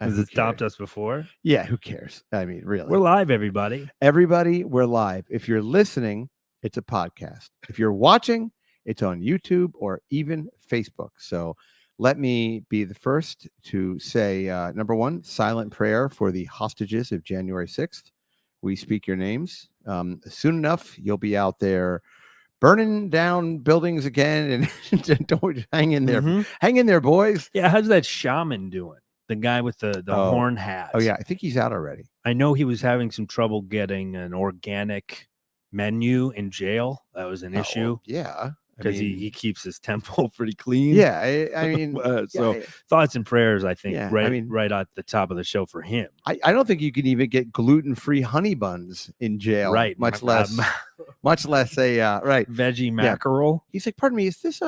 Has it stopped us before? Yeah, who cares? I mean, really. We're live, everybody. Everybody, we're live. If you're listening, it's a podcast. If you're watching, it's on YouTube or even Facebook. So let me be the first to say, number one, silent prayer for the hostages of January 6th. We speak your names. Soon enough, you'll be out there burning down buildings again, and don't hang in there. Mm-hmm. Hang in there, boys. Yeah, how's that shaman doing? The guy with the horn hat. Oh, yeah. I think he's out already. I know he was having some trouble getting an organic menu in jail. That was an issue. Yeah. Because he keeps his temple pretty clean. Yeah. I mean, thoughts and prayers, I think, Yeah, right at the top of the show for him. I don't think you can even get gluten-free honey buns in jail. Right. Much less a right veggie mackerel. He's like, pardon me, is this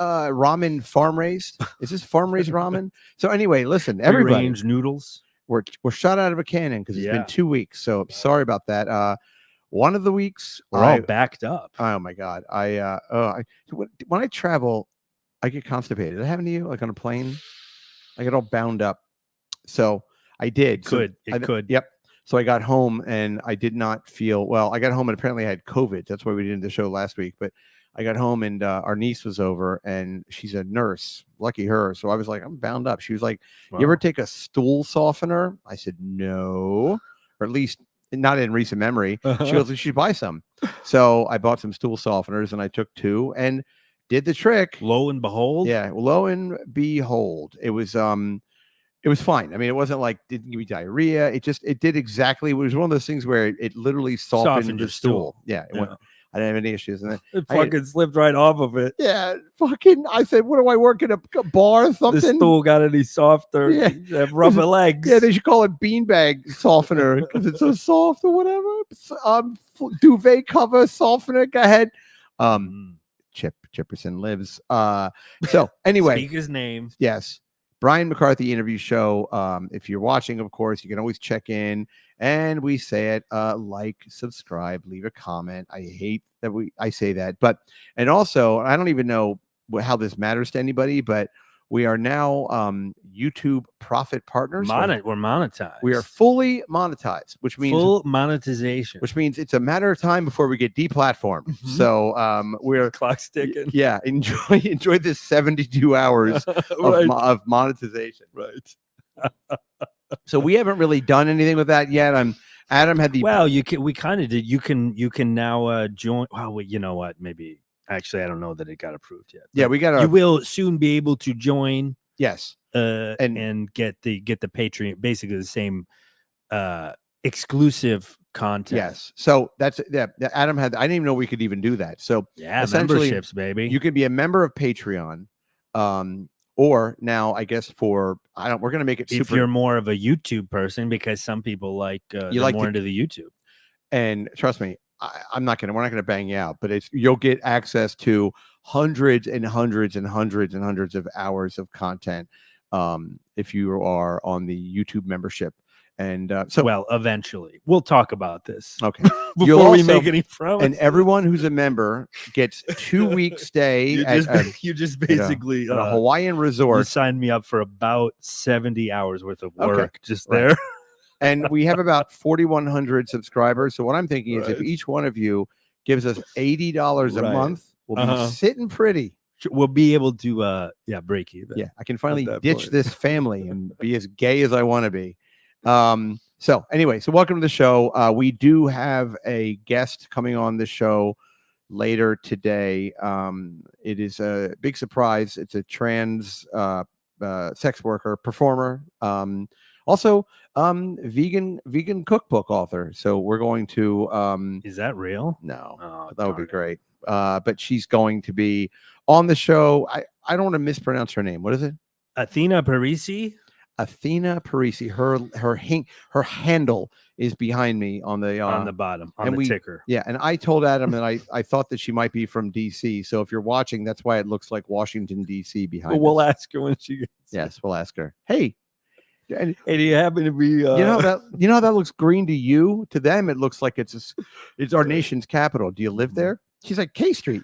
ramen farm raised? Is this farm raised ramen? So anyway, listen, everybody, Free-range noodles. We're shot out of a cannon because it's been 2 weeks. So sorry about that. One of the weeks we're all backed up. Oh my God. When I travel, I get constipated. Did that happen to you? Like on a plane? I get all bound up. So I did. It could. Yep. So I got home and I did not feel well. I got home and apparently I had COVID. That's why we didn't do the show last week. But I got home and our niece was over and she's a nurse. Lucky her. So I was like, I'm bound up. She was like, wow. You ever take a stool softener? I said, no, or at least not in recent memory. She goes, you should buy some. So I bought some stool softeners and I took 2 and did the trick. Lo and behold. Yeah. Lo and behold. It was fine. I mean, it wasn't like didn't give me diarrhea. It did exactly. It was one of those things where it literally softened the stool. Yeah. I didn't have any issues. And then it fucking slipped right off of it. Yeah. Fucking, I said, what do I work in a bar or something? The stool got any softer. Yeah. Have rubber legs. Yeah. They should call it beanbag softener because it's so soft or whatever. Duvet cover softener. Go ahead. Chipperson lives. So anyway. Speak his name. Yes. Brian McCarthy interview show. If you're watching, of course, you can always check in. And we say it, like, subscribe, leave a comment. I hate that I say that. And also, I don't even know how this matters to anybody, but we are now YouTube profit partners. We're monetized. We are fully monetized, which means full monetization, which means it's a matter of time before we get deplatformed. Mm-hmm. So we're clock's ticking. Yeah, enjoy this 72 hours of monetization. Right. So we haven't really done anything with that yet. Adam had the we kind of did. You can now join. Well, you know what? Maybe. Actually, I don't know that it got approved yet. Yeah, you will soon be able to join. Yes, and get the Patreon, basically the same exclusive content. Yes, so that's Adam had. I didn't even know we could even do that. So yeah, memberships, baby. You could be a member of Patreon, or now I guess we're going to make it if you're more of a YouTube person, because some people like more into the YouTube. And trust me. We're not going to bang you out, but you'll get access to hundreds and hundreds and hundreds and hundreds of hours of content if you are on the YouTube membership. And eventually we'll talk about this. Okay. Before we make any promises. And everyone who's a member gets 2-week stay. You just basically at a Hawaiian resort. You signed me up for about 70 hours worth of work there. And we have about 4,100 subscribers. So what I'm thinking is if each one of you gives us $80 a month, we'll be sitting pretty. We'll be able to break even. Yeah, I can finally ditch this family and be as gay as I want to be. So anyway, welcome to the show. We do have a guest coming on the show later today. It is a big surprise. It's a trans sex worker, performer. Also, vegan cookbook author. So we're going to. Is that real? No, that would be great. But she's going to be on the show. I don't want to mispronounce her name. What is it? Athena Parisi. Athena Parisi. Her handle is behind me on the bottom on the ticker. Yeah, and I told Adam that I thought that she might be from DC. So if you're watching, that's why it looks like Washington DC behind. But we'll ask her when she gets. Yes, we'll ask her. Hey. And do you happen to be you know how that looks green to you? To them it looks like it's our nation's capital. Do you live there? She's like, K Street.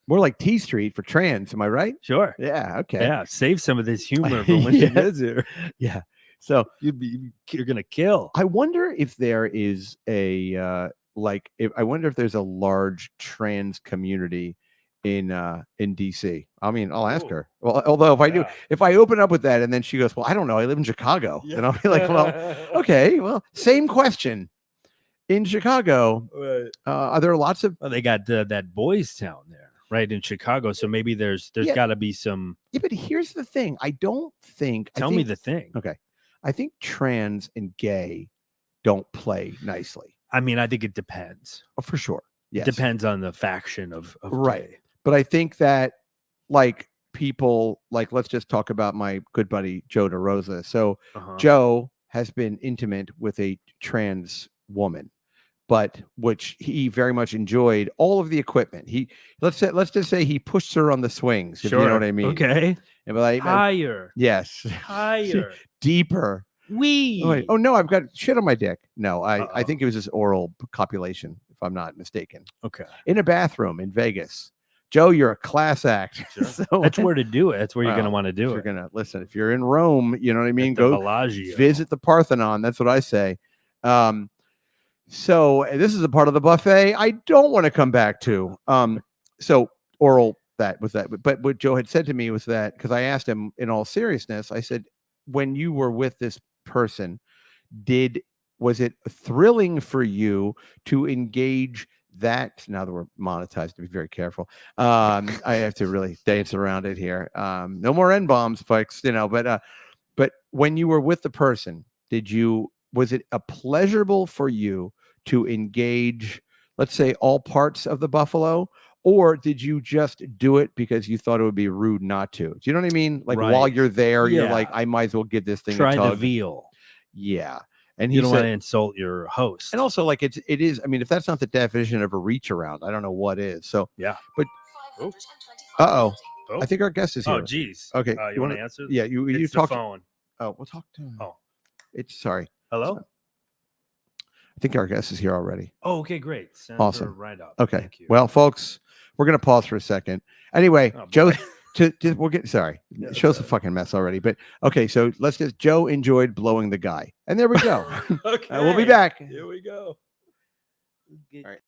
More like T Street for trans. Am I right? Sure. Yeah. Okay. Yeah. Save some of this humor for when she Yeah. gets here. Yeah. So You're gonna kill. I wonder if there is a I wonder if there's a large trans community in DC. I mean, I'll ask Oh, her. Well, although if I do, yeah. if I open up with that and then she goes, "Well, I don't know, I live in Chicago," Yeah. then I'll be like, "Well, okay, well, same question." In Chicago, Right. are there lots of Well, they got that Boys Town there, right in Chicago. So maybe there's Yeah. got to be some. Yeah, but here's the thing. I don't think Tell me the thing. Okay. I think trans and gay don't play nicely. I mean, I think it depends. Oh, for sure. It Yes. depends on the faction of Right. gay. But I think that like people like let's just talk about my good buddy Joe DeRosa. So Uh-huh. Joe has been intimate with a trans woman, but which he very much enjoyed all of the equipment. Let's just say he pushed her on the swings, if you know what I mean. Okay. And like, Higher. yes. Higher. Deeper. Wee. Oh, wait. Oh no, I've got shit on my dick. No, I Uh-oh. think it was just oral copulation, if I'm not mistaken. Okay. In a bathroom in Vegas. Joe, you're a class act. Sure. So That's where to do it. That's where you're Well, going to want to if do you're it. gonna listen, if you're in Rome, you know what I mean. At the Go Bellagio. visit the Parthenon. That's what I say. So this is a part of the buffet I don't want to come back to. So oral that was that. But what Joe had said to me was that because I asked him in all seriousness, I said, when you were with this person, was it thrilling for you to engage that now that we're monetized to be very careful. I have to really dance around it here. No more N-bombs, folks, but when you were with the person, was it a pleasurable for you to engage, let's say, all parts of the buffalo, or did you just do it because you thought it would be rude not to? Do you know what I mean? Like while Right. you're there, you're Yeah. like, I might as well give this thing Try a the tug. veal. Yeah. And he You don't want said, to insult your host. and also like it is, I mean, if that's not the definition of a reach around, I don't know what is. So yeah. but Oh. uh-oh. Oh. I think our guest is here. Oh, geez. Okay. You want to answer? Yeah, you It's talk. the phone. Oh, we'll talk to him. Oh. It's sorry. Hello? I think our guest is here already. Oh, okay, great. Send Awesome. her right up. Okay. Thank you. Well, folks, we're gonna pause for a second. Anyway, Oh, Joe, we'll get sorry. Yeah, Show's a sorry. fucking mess already. But okay, so let's just Joe enjoyed blowing the guy. And there we go. Okay. We'll be back. Here we go. All right.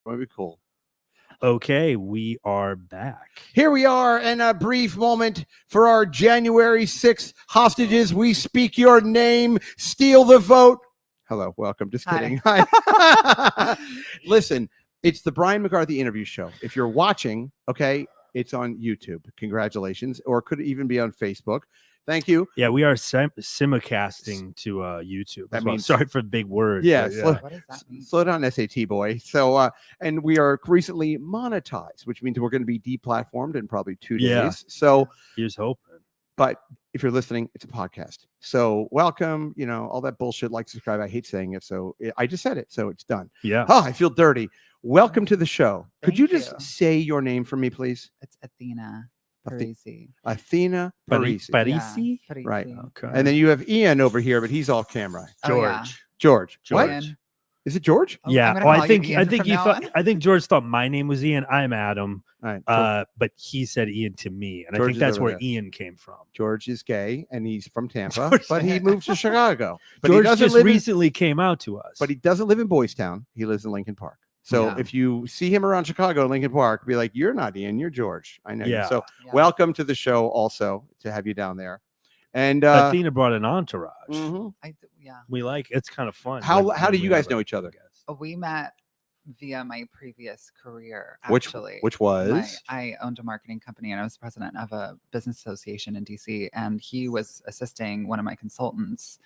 Might be cool. Okay, we are back. Here we are in a brief moment for our January 6th hostages. We speak your name, steal the vote. Hello, welcome. Just kidding. Hi. Listen, it's the Brian McCarthy interview show. If you're watching, okay, it's on YouTube. Congratulations. Or could even be on Facebook. Thank you. Yeah, we are simulcasting to YouTube. That Well. means- Sorry for big words. Yeah, but What does that mean? slow down, SAT boy. So, and we are recently monetized, which means we're going to be deplatformed in probably 2 Yeah. days. So, here's hoping. but if you're listening, it's a podcast. So, welcome. You know, all that bullshit. Like, subscribe. I hate saying it, so I just said it. So it's done. Yeah. Oh, I feel dirty. Welcome to the show. Could Thank you just you. say your name for me, please? It's Athena. Athe- Parisi. Athena Parisi. Parisi? Yeah, Right. Parisi. Okay. And then you have Ian over here, but he's off camera. Oh, George. yeah. George. What? Ian. Is it George? Oh, Yeah. I'm gonna Oh, call I you think Ian he from now thought. on. I think George thought my name was Ian. I'm Adam. All right. But he said Ian to me, and I George think is that's over where there. Ian came from. George is gay and he's from Tampa, George- but he moved to Chicago. But he George doesn't just live in, recently came out to us. but he doesn't live in Boys Town. He lives in Lincoln Park. So Yeah. if you see him around Chicago, Lincoln Park, be like, "You're not Ian, you're George." I know. You. Yeah. So Yeah. welcome to the show. Also to have you down there. And Athena brought an entourage. mhm. Yeah. We like it's kind of fun. How when do we you guys have a know each other? guest. We met via my previous career, Which actually. was I owned a marketing company and I was president of a business association in DC, and he was assisting one of my consultants.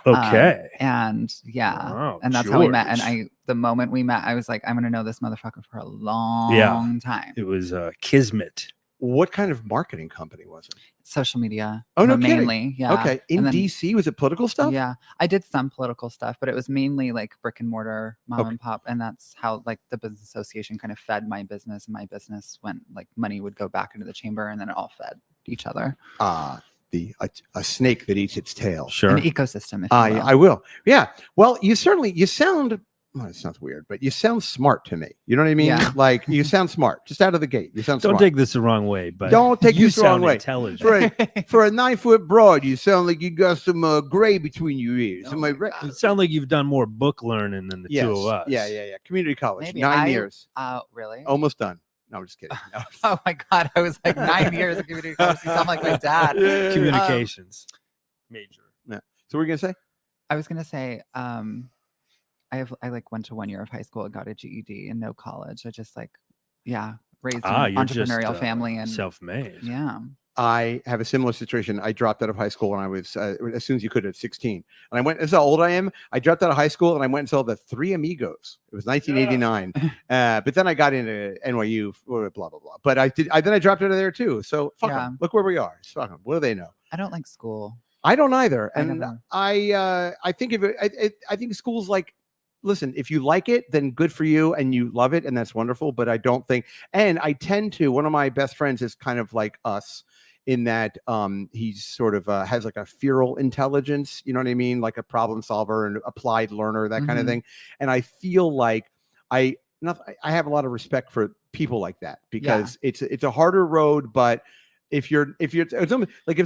Okay. And yeah, Wow, and that's how we met. And George. the moment we met, I was like, I'm gonna know this motherfucker for a long time. It was kismet. what kind of marketing company was it? Social media. Oh, no kidding. mainly. Yeah. Okay, in And then- DC, was it political stuff? Yeah, I did some political stuff, but it was mainly like brick and mortar, mom Okay. and pop, and that's how like the business association kind of fed my business, and my business went like money would go back into the chamber, and then it all fed each other. A snake that eats its tail. Sure. An ecosystem. If you will. I will. Yeah. Well, you sound. Well, it sounds weird, but you sound smart to me. You know what I mean? Yeah. Like you sound smart just out of the gate. You sound Don't smart. take this the wrong way, but Don't take you this the wrong sound way. intelligent. Right. For a 9-foot broad, you sound like you got some gray between your ears. Oh Am I my right? God. You sound like you've done more book learning than the Yes. two of us. Yeah. Community college, Maybe 9 I- years, Really? almost done. No, I'm just kidding. No. Oh my god! I was like 9 years of community college. You sound like my dad. Yeah. Communications. Major. So we're gonna say I was gonna say, I like went to 1 year of high school and got a GED and no college. I just like, yeah, raised an You're just, entrepreneurial family and self-made. yeah. I have a similar situation. I dropped out of high school when I was as soon as you could at 16, and I went. This is how old I am. I dropped out of high school and I went and saw the Three Amigos. It was 1989, but then I got into NYU. Blah blah blah. But then I dropped out of there too. So fuck 'em. Yeah. Look where we are. Fuck 'em. What do they know? I don't like school. I don't either. I And never- I think of it. I think school's like, listen, if you like it, then good for you and you love it, and that's wonderful. But I don't think, and I tend to. One of my best friends is kind of like us in that he's sort of has like a feral intelligence. You know what I mean? Like a problem solver and applied learner, that kind of Mhm. thing. And I feel like I have a lot of respect for people like that because it's a harder road, but if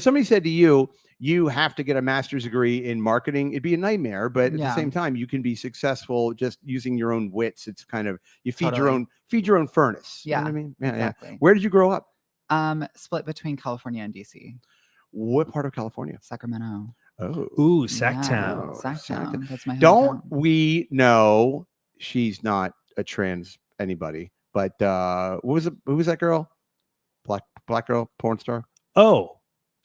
somebody said to you, you have to get a master's degree in marketing, it'd be a nightmare. But at the Yeah. same time, you can be successful just using your own wits. It's kind of you feed Totally. your own furnace. You know Yeah, what I mean? Yeah. Exactly. Where did you grow up? Split between California and DC. What part of California? Sacramento. Oh, Ooh, Yeah, Sacktown. Sacktown. That's my don't hometown. we know she's not a trans anybody? But who was that girl? Black girl, porn star. Oh,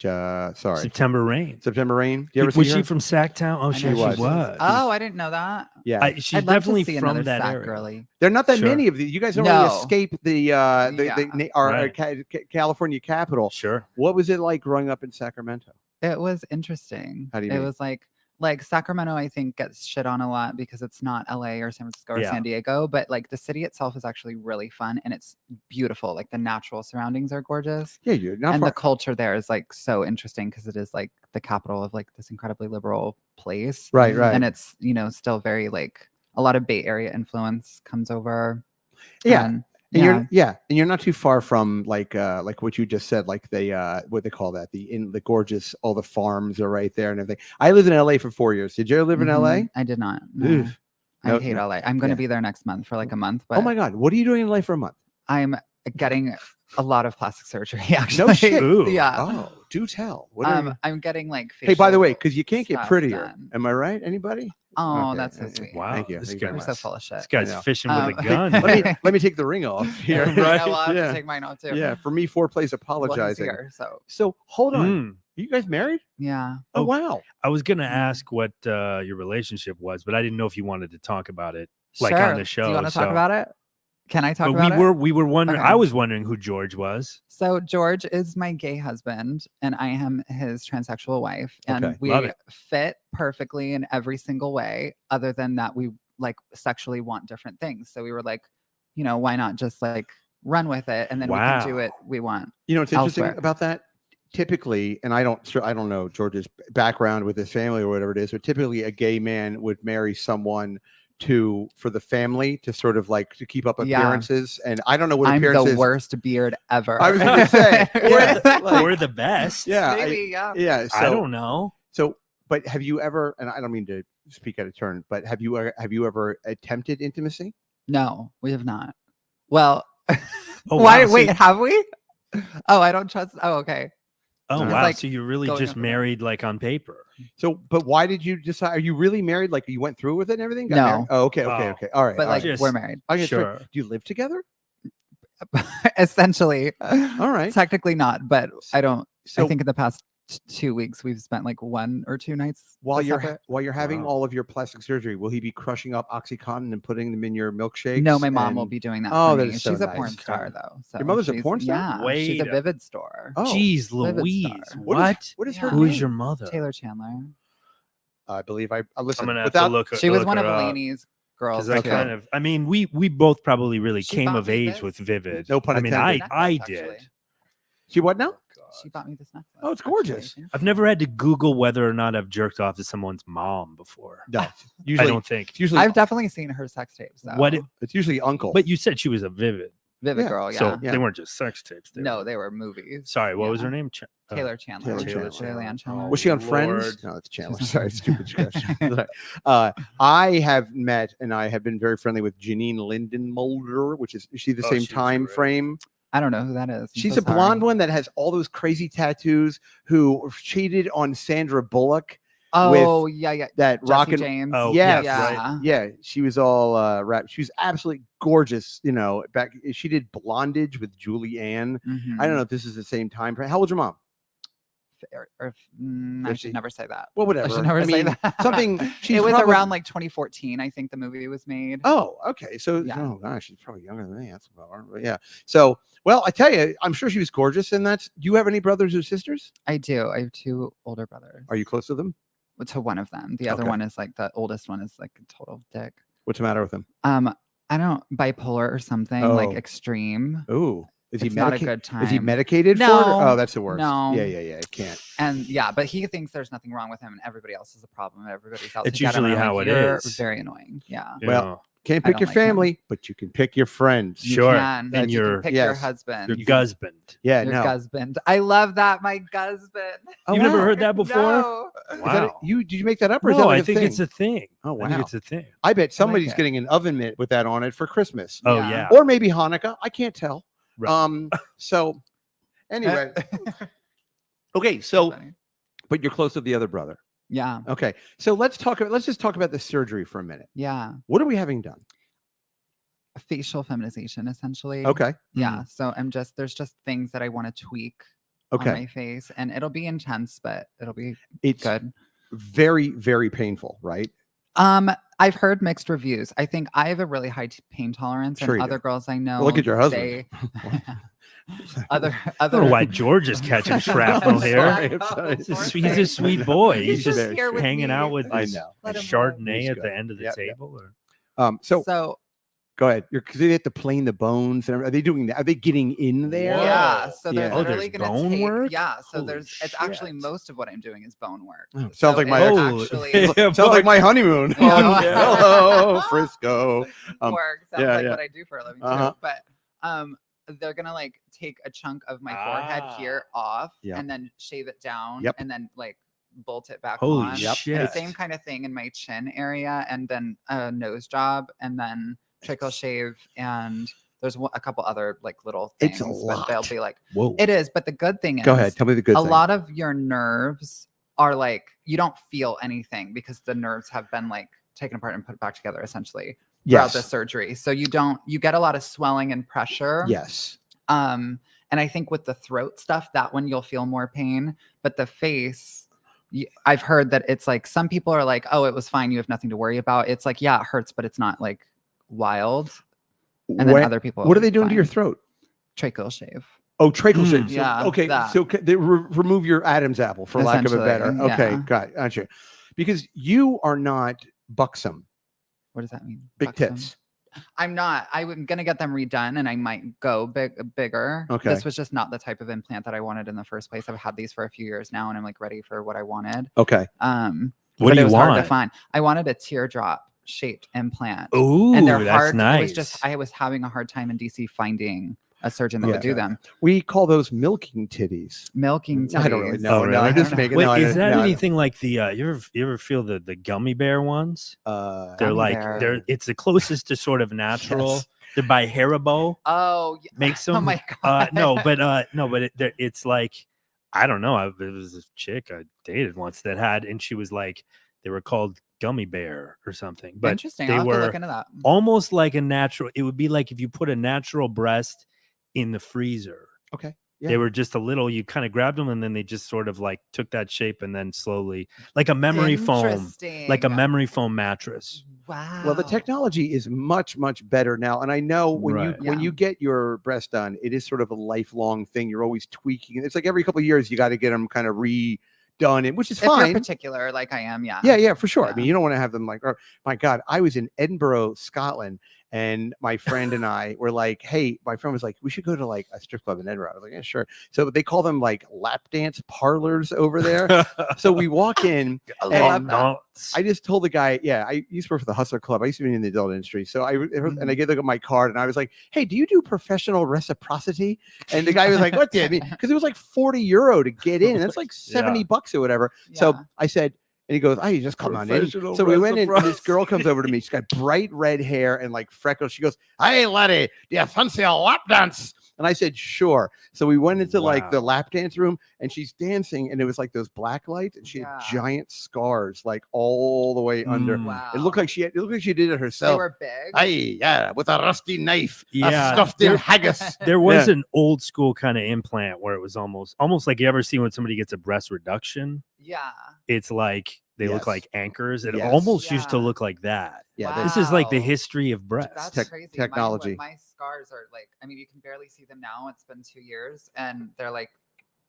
Sorry, September Rain. September Rain. You ever Was see she her? from Sacktown? Oh, I she know was. was. Oh, I didn't know that. Yeah, She's I'd love definitely to see from another that Sack area. girly. there are not that Sure. many of these. You guys don't really No. escape our Right. California capital. Sure. What was it like growing up in Sacramento? It was interesting. How do you It mean? was like Sacramento, I think, gets shit on a lot because it's not LA or San Francisco or Yeah. San Diego, but like the city itself is actually really fun and it's beautiful. Like the natural surroundings are gorgeous. Yeah, you're not And far. the culture there is like so interesting because it is like the capital of like this incredibly liberal place. Right. And it's, still very like a lot of Bay Area influence comes over. Yeah. And, And you're not too far from like what you just said, like what they call that, the gorgeous, all the farms are right there and everything. I lived in LA for 4 years. Did you ever live in LA? I did not. No. Oof. No, I hate no. LA. I'm going to Yeah. be there next month for like a month. But Oh my God, what are you doing in LA for a month? I'm getting a lot of plastic surgery. Actually, No shit. Ooh. Yeah. Oh, do tell. What are you? I'm getting like. Hey, by the way, facial because you can't get stuff prettier. done. Am I right? Anybody? Oh, Okay. that's so sweet. Wow. Thank you. This Thank you very You're guy- so much. full of shit. This guy's know. fishing with a Hey, gun. Let me take the ring off here. Yeah, Right? well, I'll have Yeah. to take mine off too. Yeah, for me, foreplay is Well, he's apologizing. here, so So hold on. Mm. Are you guys married? yeah. Oh, Oh, wow. I was gonna Mm. ask what your relationship was, but I didn't know if you wanted to talk about it, like Sure. on the show. Do you want to talk so- about it? Can I talk But about it? we were wondering. Okay. I was wondering who George was. So George is my gay husband, and I am his transsexual wife, and Okay. we Love it. fit perfectly in every single way. Other than that, we like sexually want different things. So we were like, why not just like run with it, and then we can do Wow. it we want. You know what's interesting Elsewhere. about that? Typically, and I don't know George's background with his family or whatever it is, but typically a gay man would marry someone for the family to sort of like to keep up Yeah. appearances. And I don't know what I'm appearances. the worst beard ever. I was gonna say, Yeah. Or the best. Yeah, Maybe, yeah. yeah. So, I don't know. So, but have you ever? And I don't mean to speak out of turn, but have you ever attempted intimacy? No, we have not. Well, Oh, why? wow. So Wait, you- have we? Oh, I don't trust. Oh, okay. Oh It's wow! like So you're really going just up and married, like on paper. So, but why did you decide? Are you really married? Like you went through with it and everything? Got No. married? Oh, okay, okay, Oh. okay. All right. But all like right. Just- we're married, Okay, so Sure. do you live together? essentially. All right. Technically not, but I don't. So I think in the past 2 weeks we've spent like 1 or 2 nights while you're separate. having Wow. all of your plastic surgery, will he be crushing up OxyContin and putting them in your milkshakes? No, my mom will and- be doing that. Oh, for that me. is so She's a nice. porn star though. So Your mother's a she's- porn star? Yeah, she's a Wait a- Vivid store. Oh, Jeez, Vivid Louise. star. What? What is Yeah. her Who name? is your mother? Taylor Chandler. I believe I listen. I'm gonna have without, to look her. She was look one of her up, Lainey's girls. 'cause I too. kind of. I mean, we both probably really She came bought of me age this. with Vivid. No pun I mean, intended. I Necklace, did. actually. She what now? She bought me this necklace. Oh, it's actually. gorgeous. Thank I've you. never had to Google whether or not I've jerked off to someone's mom before. No, I usually don't think. it's usually I've definitely seen her sex tapes. Though. What? it's usually uncle. But you said she was a Vivid, Vivid Yeah. girl? Yeah. so Yeah. they weren't just sex tapes. No, they were movies. Sorry, what was Yeah. her name? Taylor Chandler. Taylor Leanne Chandler. Was she on Lord. Friends? No, it's Chandler. She's- Sorry, stupid question. I have met and I have been very friendly with Janine Lindenmulder, which is she the Oh, same she's time great. frame? I don't know who that is. I'm She's so a blonde sorry. one that has all those crazy tattoos. Who cheated on Sandra Bullock? Oh yeah, yeah. That Jesse rock and James. Oh, yes, yeah. yeah, she was all wrapped. She was absolutely gorgeous. You know, back she did Blondage with Julie Ann. Mhm. I don't know if this is the same time frame. How old's your mom? I 50. should never say that. Well, I whatever. should never say mean, that. something. She's It was probably- around like 2014. I think the movie was made. Oh, okay. So, Yeah. oh gosh, she's probably younger than me. That's about right. But yeah. So, well, I tell you, I'm sure she was gorgeous. And that's. Do you have any brothers or sisters? I do. I have 2 older brothers. Are you close to them? To one of them. The other Okay. one is like the oldest one is like a total dick. What's the matter with them? I don't bipolar or something Oh. like extreme. Ooh, is he It's not a medicated? good time. Is he medicated for it? No, Oh, that's the worst. no. Yeah. It can't. And yeah, but he thinks there's nothing wrong with him, and everybody else is a problem. And everybody's out. It's to get him, usually and I'm how like, it "You're is." Very annoying. Yeah. Well, Can't I pick don't your like him. family, but you can pick your friends. You Sure. can. And You your- can pick your yes. husband. your husband. Yeah, Your no. husband. I love that. My husband. Oh, You've never wow. heard that before? No. Is that Wow. did you make that up or is that No, like I a think thing? it's a thing. Oh I think wow! it's a thing. I bet somebody's it. getting an oven mitt with that on it for Christmas. Oh Yeah. yeah. Or maybe Hanukkah. I can't tell. Right. So anyway, okay. So, Funny. but you're close to the other brother. Yeah. Okay. So let's just talk about the surgery for a minute. Yeah. What are we having done? Facial feminization, essentially. Okay. Yeah. So there's just things that I want to tweak on Okay. my face, and it'll be intense, but it'll be It's good. very, very painful, right? I've heard mixed reviews. I think I have a really high pain tolerance, Sure and you other do. girls I know. Look at your husband. They, other I don't know why other. George is catching shrapnel I'm here. sorry, I'm sorry. He's a sweet boy. He's He's just just here with hanging me. out with I his know. Let him Chardonnay He's at good. the end of the Yep, yep. table. Or? So So go ahead. Because they have to plane the bones. And are they doing that? Are they getting in there? Whoa. yeah, so they're Yeah. Oh, literally there's going to bone take. work? Yeah, so Holy there's. It's actually shit. most of what I'm doing is bone work. Oh, sounds like my it's Holy- actually Yeah, Sounds like my honeymoon. Yeah. Hello, Frisco. work. Sounds yeah, like yeah. what I do for a living Uh-huh. too. But they're gonna like take a chunk of my forehead here off, Yep. and then shave it down, Yep. and then like bolt it back Holy on. shit. And same kind of thing in my chin area, and then a nose job, and then trickle shave, and there's a couple other like little things. It's a but they'll lot. be like, Whoa. it is. But the good thing is, Go ahead. Tell me the good a thing. lot of your nerves are like, you don't feel anything because the nerves have been like taken apart and put back together essentially throughout the surgery. So you get a lot of swelling and pressure. Yes. And I think with the throat stuff, that one you'll feel more pain, but the face, I've heard that it's like, some people are like, oh, it was fine, you have nothing to worry about. It's like, yeah, it hurts, but it's not like wild. And then other people, what are they doing to your throat? Tracheal shave. Oh, tracheal shave. So, Yeah, okay. that. So they remove your Adam's apple, for lack of a better. Okay, yeah. gotcha. Because you are not buxom. What does that mean? Big Buxom? tits. I'm not. I'm gonna get them redone, and I might go bigger. Okay. This was just not the type of implant that I wanted in the first place. I've had these for a few years now, and I'm like ready for what I wanted. Okay. What do you Hard to want? find. I wanted a teardrop shaped implant. Ooh, and they're that's hard. nice. I was having a hard time in DC finding a surgeon that would do them. We call those milking titties. Milking titties. I don't really know. Oh, No, really? I'm just making. Wait, no, is that no, anything like the you ever feel the gummy bear ones? They're They're like it's the closest to sort of natural. Yes. They're by Haribo. Oh, yeah. Makes them. Oh my god. It's like, I don't know. There was a chick I dated once that had, and she was like, they were called gummy bear or something. But interesting. they I'll have to were look into that. almost like a natural. It would be like if you put a natural breast in the freezer. Okay. Yeah. They were just a little, you kind of grabbed them and then they just sort of like took that shape and then slowly, like a memory foam, like a memory foam mattress. Wow. Well, the technology is much, much better now. And I know when you get your breast done, it is sort of a lifelong thing. You're always tweaking. It's like every couple of years, you got to get them kind of redone, which is fine. If you're particular, like I am, yeah. Yeah, for sure. Yeah. I mean, you don't want to have them like, oh, my God, I was in Edinburgh, Scotland, and my friend and I were like, hey, my friend was like, we should go to like a strip club in Edinburgh. I was like, yeah, sure. So they call them like lap dance parlors over there. So we walk in. I just told the guy, I used to work for the Hustler Club. I used to be in the adult industry. So I gave them my card and I was like, hey, do you do professional reciprocity? And the guy was like, what do you mean? Because it was like €40 to get in. That's like $70 or whatever. Yeah. So I said, and he goes, oh, you just come on in. So we went in and this girl comes over to me. She's got bright red hair and like freckles. She goes, hey, laddie, do you fancy a lap dance? And I said, sure. So we went into like the lap dance room and she's dancing and it was like those black lights and she had giant scars like all the way under. Wow. It looked like she did it herself. They were big. Hey, yeah, with a rusty knife. Stuffed in haggis. There was an old school kind of implant where it was almost like you ever see when somebody gets a breast reduction. Yeah. It's like they look like anchors. It almost used to look like that. Yeah. Wow. This is like the history of breast. That's crazy. Technology. My scars are like, I mean, you can barely see them now. It's been 2 years and they're like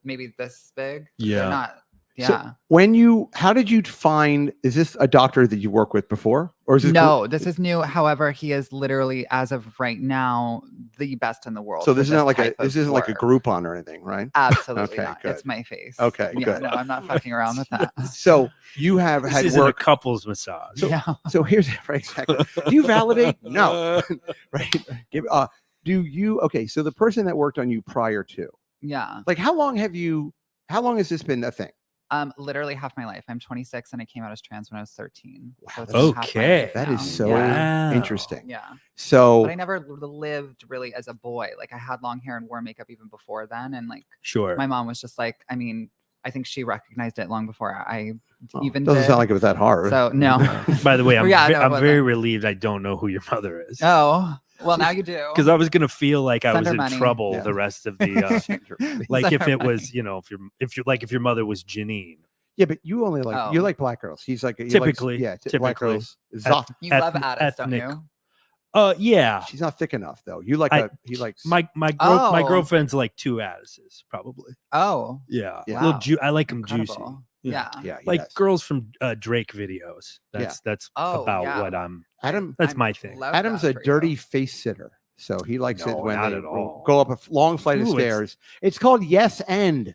maybe this big. Yeah. They're not. Yeah. So how did you find, is this a doctor that you work with before? Or is this this is new. However, he is literally, as of right now, the best in the world. So this isn't like a Groupon or anything, right? Absolutely Okay, not. good. It's my face. Okay, good. No, I'm not fucking around with that. So you have had work a couples massage. So here's exactly. Do you validate? No. Right. So the person that worked on you prior to. Yeah. Like how long has this been a thing? Literally half my life. I'm 26 and I came out as trans when I was 13. Wow, So okay. That is so interesting. Yeah. So but I never lived really as a boy. Like I had long hair and wore makeup even before then. And like my mom was just like, I mean, I think she recognized it long before I even doesn't sound like it was that hard. So no. By the way, I'm very relieved I don't know who your mother is. Oh. Well, now you do. Because I was gonna feel like I was in trouble the rest of the like if it was, if your mother was Janine. Yeah, but you only like you like black girls. He's like typically black girls. You love Addis, don't you? Yeah. She's not thick enough though. You like he likes my girlfriend's like 2 Addises probably. Oh. Yeah. Wow. I like them juicy. Yeah. Like girls from Drake videos. That's about what I'm. That's my thing. Adam's a dirty face sitter, so he likes it when they go up a long flight of stairs. It's called yes and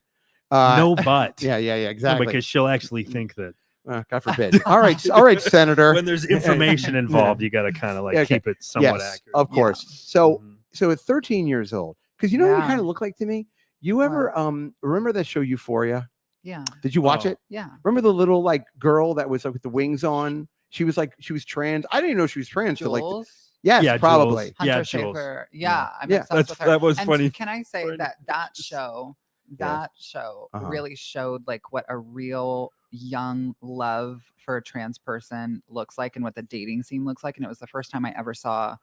no but. Yeah, exactly. Because she'll actually think that. God forbid. All right, Senator. When there's information involved, you got to kind of like keep it somewhat accurate. Of course. So at 13 years old, because you know what you kind of look like to me. You ever remember that show Euphoria? Yeah. Did you watch Oh. it? Yeah. Remember the little like girl that was like with the wings on? She was trans. I didn't even know she was trans. Till, like, Jules. yes, Yeah, probably. Jules. Hunter Yeah, Jules. Schafer. Yeah. Yeah, I'm Yeah, obsessed with her. that was And funny. can I say Funny. that show Uh-huh. really showed like what a real young love for a trans person looks like and what the dating scene looks like. And it was the first time I ever saw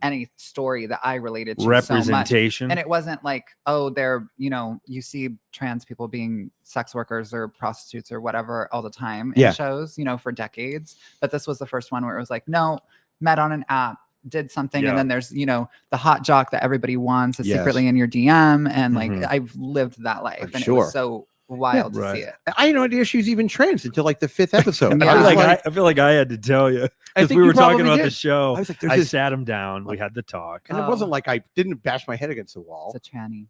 any story that I related to so much. Representation. And it wasn't like, oh, they're, you see trans people being sex workers or prostitutes or whatever all the time in shows, for decades. But this was the first one where it was like, no, met on an app, did something. And then there's, the hot jock that everybody wants is secretly in your DM. And like, I've lived that life. And it was so wild to see it. I had no idea she was even trans until like the 5th episode. Yeah. I feel like I had to tell you. Because think we you were talking probably about did. the show. I was like, I sat him down. We had the talk. And it wasn't like I didn't bash my head against the wall. It's a tranny.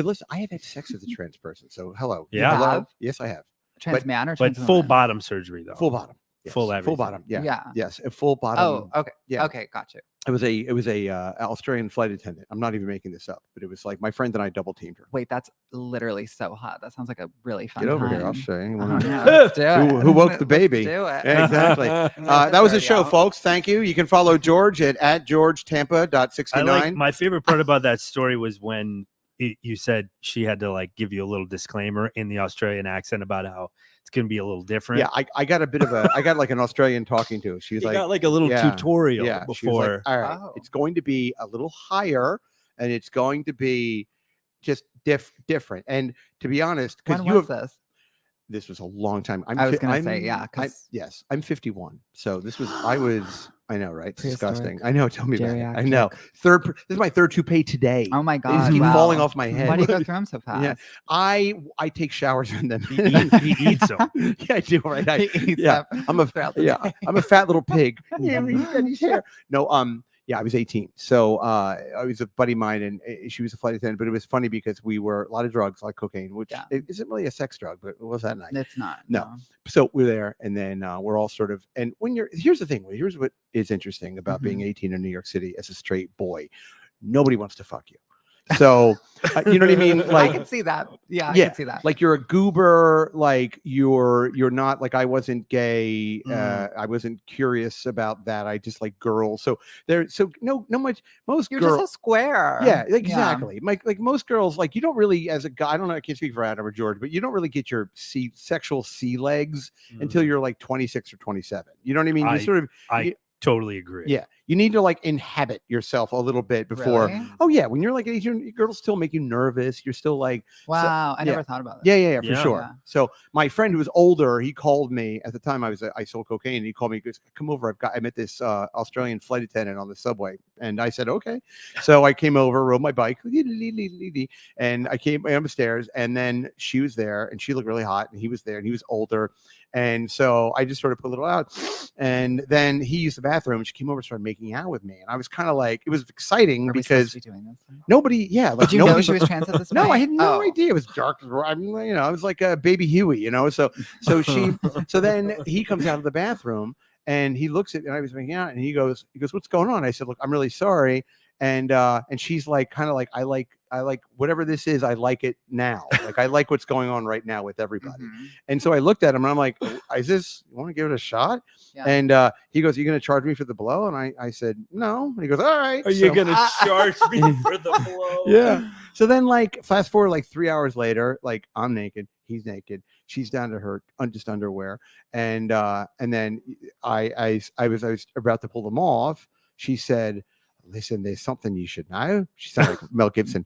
Listen, I have had sex with a trans person. So hello. Yeah. Hello? Yes, I have. Trans man or But trans full woman? bottom surgery though. Full bottom. Yes. Full Full everything. bottom. Yeah. Yeah. Yes. A full bottom. Oh, okay. Yeah. Okay, got you. It was a Australian flight attendant. I'm not even making this up, but it was like my friend and I double teamed her. Wait, that's literally so hot. That sounds like a really fun Get over time. here. I'll show you. Let's do it. Who woke the baby? Let's do it. Yeah, exactly. That was the show, folks. Thank you. You can follow George at GeorgeTampa.69. My favorite part about that story was when you said she had to like give you a little disclaimer in the Australian accent about how it's going to be a little different. Yeah, I got a bit of I got like an Australian talking to. She was You like, got like a little tutorial she was before. like, all right, it's going to be a little higher and it's going to be just different. And to be honest, because When was this? This was a long time. I was going to say, yeah. Yes, I'm 51. So I know, right? It's Prehistoric. disgusting. I know. Tell me about it. I Geriatric. know. This is my third toupee today. Oh my They God. just keep falling off my head. Why do you go through them so fast? Yeah, I take showers in them. He eats them. Yeah, I do. Right. He eats yeah, them I'm a throughout the day. I'm a fat little pig. Yeah, he's got his hair. No, yeah, I was 18. So I was a buddy of mine, and she was a flight attendant. But it was funny because we were a lot of drugs, like cocaine, which it isn't really a sex drug, but it was that night. It's not. No. So we're there, and then we're all sort of. And here's the thing. Here's what is interesting about being 18 in New York City as a straight boy. Nobody wants to fuck you. So you know what I mean? Like I can see that. Yeah, I can see that. Like you're a goober, like you're not like I wasn't gay. I wasn't curious about that. I just like girls. So most You're girls just a square. Yeah, exactly. Like most girls, like you don't really as a guy, I don't know, I can't speak for Adam or George, but you don't really get your sexual sea legs until you're like 26 or 27. You know what I mean? I totally agree. Yeah. You need to like inhabit yourself a little bit before. Really? Oh yeah. When you're like 18, girls still make you nervous. You're still like, wow. I never thought about that. Yeah, for sure. Yeah. So my friend who was older, he called me at the time I sold cocaine. And he called me, he goes, come over. I met this Australian flight attendant on the subway. And I said, okay. So I came over, rode my bike, and I came upstairs, and then she was there and she looked really hot, and he was there and he was older. And so I just sort of put a little out, and then he used the bathroom. She came over and started making out with me, and I was kind of like, it was exciting because doing this nobody, like did you know she was trans at this point? No, I had no idea. It was dark. I was like a baby Huey, So then he comes out of the bathroom and he looks at me, and I was making out, and he goes, what's going on? I said, look, I'm really sorry. And she's like, kind of like, I like whatever this is. I like it now. Like, I like what's going on right now with everybody. And so I looked at him and I'm like, you want to give it a shot? Yeah. And he goes, are you going to charge me for the blow? And I said, no. And he goes, all right. Are you going to charge me for the blow? Yeah. So then like fast forward like 3 hours later, like I'm naked. He's naked. She's down to her just underwear. And then I was about to pull them off. She said, listen, there's something you should know. She sounded like Mel Gibson.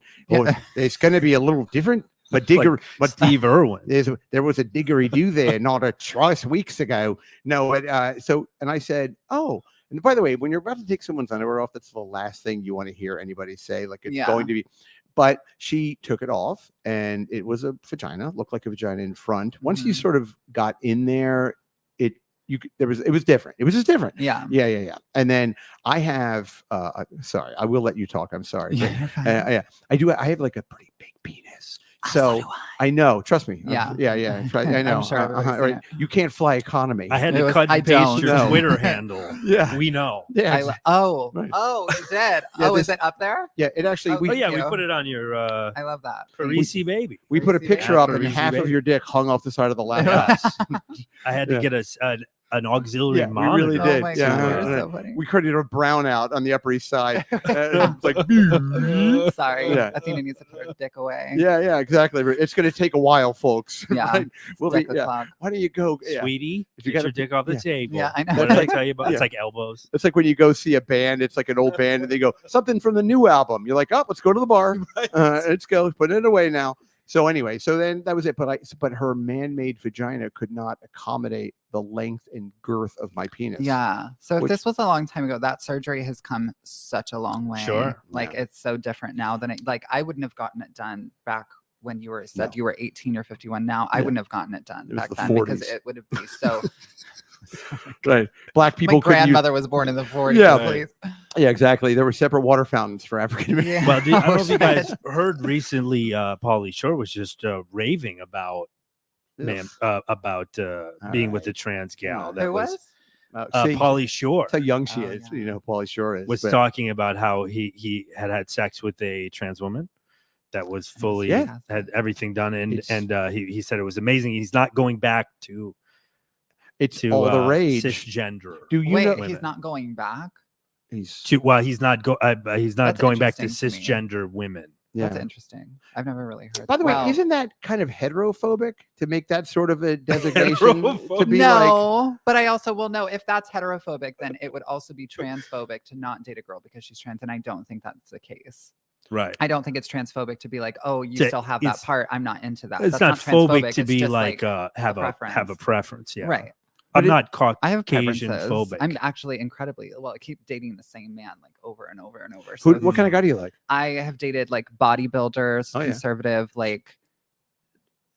It's going to be a little different. But Steve Irwin. There was a diggery-do there not a twice weeks ago. No, and I said, oh, and by the way, when you're about to take someone's underwear off, that's the last thing you want to hear anybody say. Like it's going to be. But she took it off, and it was a vagina. Looked like a vagina in front. Once you sort of got in there, it was different. It was just different. Yeah. And then I have sorry, I will let you talk. I'm sorry. But, I have like a pretty big penis. So do I know. Trust me. Yeah. Yeah. I know. sure everybody's Right. You can't fly economy. I had It to was- cut I and paste don't. your No. Twitter handle. Yeah. We know. Yeah. Right. You did. Yeah, Is it up there? Yeah. It actually. Oh, we Oh yeah, Thank we you. put it on your I love that. Parisi baby. we put a Parisi picture baby. up, and Parisi half of baby. your dick hung off the side of the laptop. Yes. I had to get an auxiliary Yeah, we monitor. really Oh did. my Yeah, God, yeah, you're yeah. so funny. We created a brownout on the Upper East Side. It's like, Sorry, Yeah. Athena needs to put her dick away. yeah, exactly. It's going to take a while, folks. Yeah. Right? We'll Dick be, yeah. o'clock. Why don't you go? Yeah. Sweetie, If you get gotta your dick off the yeah. table. Yeah, I know. What did I tell you about? Yeah. It's like elbows. It's like when you go see a band. It's like an old band, and they go something from the new album. You're like, oh, let's go to the bar. Let's go. Put it away now. So anyway, so then that was it. But her man-made vagina could not accommodate the length and girth of my penis. Yeah. So if Which- this was a long time ago, that surgery has come such a long way. Sure. Like Yeah. it's so different now than it. Like I wouldn't have gotten it done back when you were said No. you were 18 or 51. Now I Yeah. wouldn't have gotten it done It was back the then because 40s. it would have been so. Right. Black people My couldn't use- grandmother was born in the 40s. Yeah. Please. Yeah, exactly. There were separate water fountains for African Americans. Yeah. Well, I don't know if you shit. guys heard recently. Pauly Shore was just raving about being with right. a trans gal. Yeah. That Who was? See, Pauly Shore that's how young she Oh, is. yeah. You know, Pauly Shore is. was but- talking about how he had sex with a trans woman that was fully Yeah. had everything done, and It's- he said it was amazing. He's not going back to It's all the rage. cisgender. Do you Wait, know? women. he's not going back. He's He's not That's going back to interesting to me. cisgender women. yeah. That's interesting. I've never really heard. By the way, well, isn't that kind of heterophobic to make that sort of a designation to Heterophobic? be like? no, but I also will know if that's heterophobic, then it would also be transphobic to not date a girl because she's trans, and I don't think that's the case. Right. I don't think it's transphobic to be like, oh, you To- still have that it's- part. I'm not into that. It's That's not phobic transphobic, to it's be just like have a preference. preference. Yeah. right. I'm But it- not I have Caucasian preferences. phobic. I'm actually incredibly I keep dating the same man like over and over and over. Who, So what kind of guy do you like? I have dated like bodybuilders, Oh, yeah. conservative, like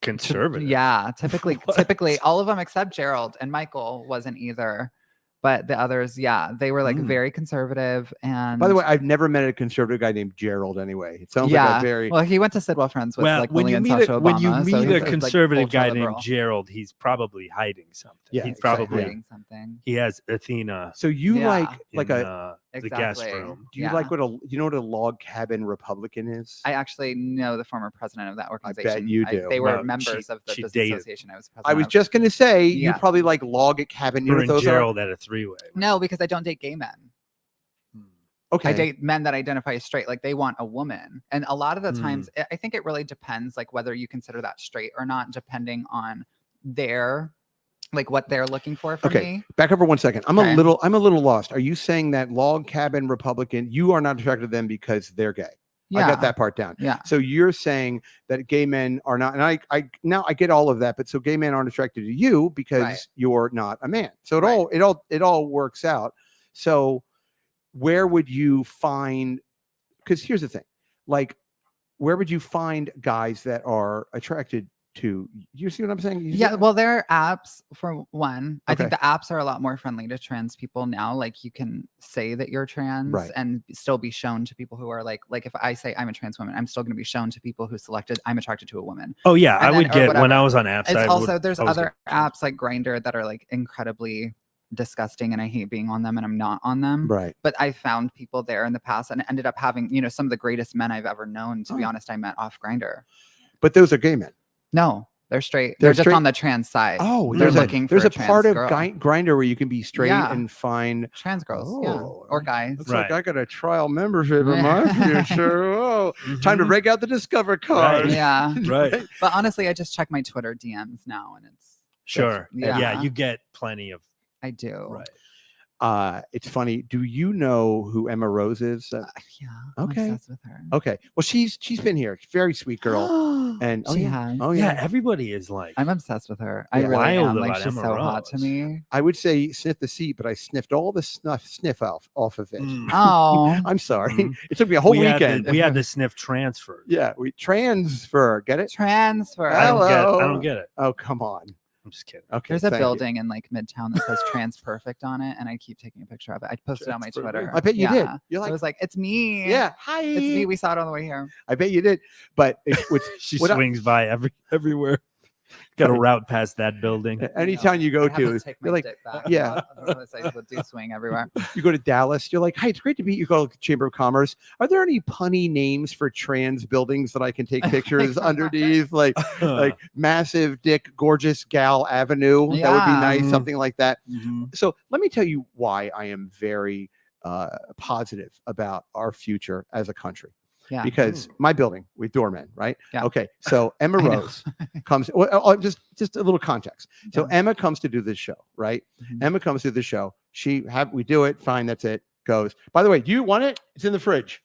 conservative. yeah, typically all of them except Gerald and Michael wasn't either. But the others, yeah, they were like Mm. very conservative. And By the way, I've never met a conservative guy named Gerald. Anyway, it sounds yeah, like a very. well, he went to Sidwell Friends with like when Millie you and meet Sasha Obama. when you so meet he's, a like, conservative guy ultra-liberal. named Gerald, he's probably hiding something. Yeah, he's exactly. probably hiding something. he has Athena So you Yeah. like in a? the guest Exactly. room. Do you yeah. like you know what a log cabin Republican is? I actually know the former president of that organization. you do. They were Well, members of the she business dated- association I was president I was of. just gonna say you Yeah. probably like log at cabin. You know Her what and those Gerald at a three-way. No, because I don't date gay men. are? Okay. I date men that identify as straight. Like they want a woman. And a lot of the times, I think it really depends, like whether you consider that straight or not, depending on their, like what they're looking for from Okay. me. Back up for 1 second. I'm Okay. a little lost. Are you saying that log cabin Republican, you are not attracted to them because they're gay? Yeah. I got that part down. Yeah. So you're saying that gay men are not, and I now I get all of that, but so gay men aren't attracted to you because Right. you're not a man. So Right. it all works out. So where would you find? Because here's the thing, like, where would you find guys that are attracted to? You see what I'm saying? You see Yeah, that? well, there are apps for one. I think Okay. the apps are a lot more friendly to trans people now. Like you can say that you're trans Right. and still be shown to people who are like if I say I'm a trans woman, I'm still going to be shown to people who selected I'm attracted to a woman. Oh yeah, And I then- would or get when whatever. I was on apps. It's I also would there's always other get- apps like Grindr that are like incredibly disgusting and I hate being on them and I'm not on them. right. But I found people there in the past and ended up having, some of the greatest men I've ever known, to be Oh. honest, I met off Grindr. But those are gay men. No, they're straight. They're They're just straight? on the trans side. Oh, They're there's looking there's for a a part trans of girl. Grindr where you can be straight Yeah. and find. Trans girls, yeah. Oh, Or guys. Looks Right. like I got a trial membership in my future. Oh, time to Mhm. break out the Discover card. Right. Yeah. Right. But honestly, I just check my Twitter DMs now and it's Sure. Yeah. Yeah, you get plenty of I do. right. It's funny. Do you know who Emma Rose is? Yeah. Okay. I'm obsessed with her. Okay. Well, she's been here. Very sweet girl. And she yeah. has. Oh Yeah, yeah. everybody is like I'm obsessed with her. I Yeah. really Wild am. Like about she's Emma so hot to Rose. me. I would say sniff the seat, but I sniffed all the sniff off of it. Mm. Oh. I'm sorry. Mhm. It took me a whole we weekend. had to sniff transfer. Yeah, we transfer. Get it? Transfer. I don't Hello. get it. Oh, come on. I'm just kidding. Okay. There's a thank you. building in like Midtown that says Trans Perfect on it, and I keep taking a picture of it. I posted it on my Trans Perfect. Twitter. I bet you did. You're I like, was like, it's me. yeah, hi. It's me. We saw it on the way here. I bet you did. But She what I- swings by everywhere. Got to route past that building. anytime you go I have to, take you're my like, dick back. yeah. Otherwise I would do swing everywhere. you go to Dallas, you're like, hi, it's great to meet you. Go to the Chamber of Commerce. Are there any punny names for trans buildings that I can take pictures underneath? Like massive dick, gorgeous gal avenue. That would be Yeah. nice. Mhm. Something like that. Mhm. So let me tell you why I am very positive about our future as a country. Yeah. Because my building with doormen, right? Yeah. Okay. So Emma I know. Rose comes. Well, just a little context. So Yeah. Emma comes to do this show, right? Mhm. Emma comes to the show. We do it. Fine. That's it. Goes. By the way, do you want it? It's in the fridge.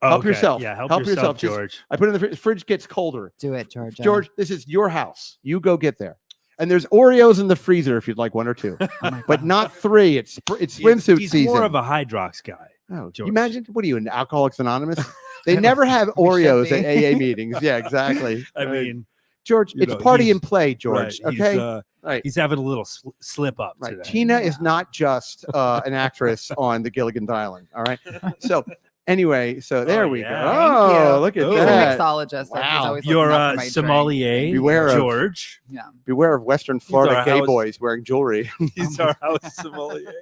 Help Okay. yourself. Yeah, Help yourself, just- George. I put it in the fridge. The fridge gets colder. Do it, George. George, this is your house. You go get there. And there's Oreos in the freezer if you'd like one or two, Oh my but God. not 3. It's swimsuit He's season. more of a Hydrox guy. Oh, George. you imagine? What are you, an Alcoholics Anonymous? They never have Oreos at be. AA meetings. Yeah, exactly. I Right. mean, George, you it's know, party he's- and play, George. right, Okay, right. He's having a little slip up Right. today. Tina is Yeah. not just an actress on the Gilligan's Island. All right. So anyway, so there Oh, we yeah. go. Thank Oh, you. look at He's He's that. a mixologist. Like, he's Wow. always You're looking out a for my drink. sommelier, Beware of- George. Yeah. Beware of Western Florida our gay house. boys wearing jewelry. He's our house sommelier.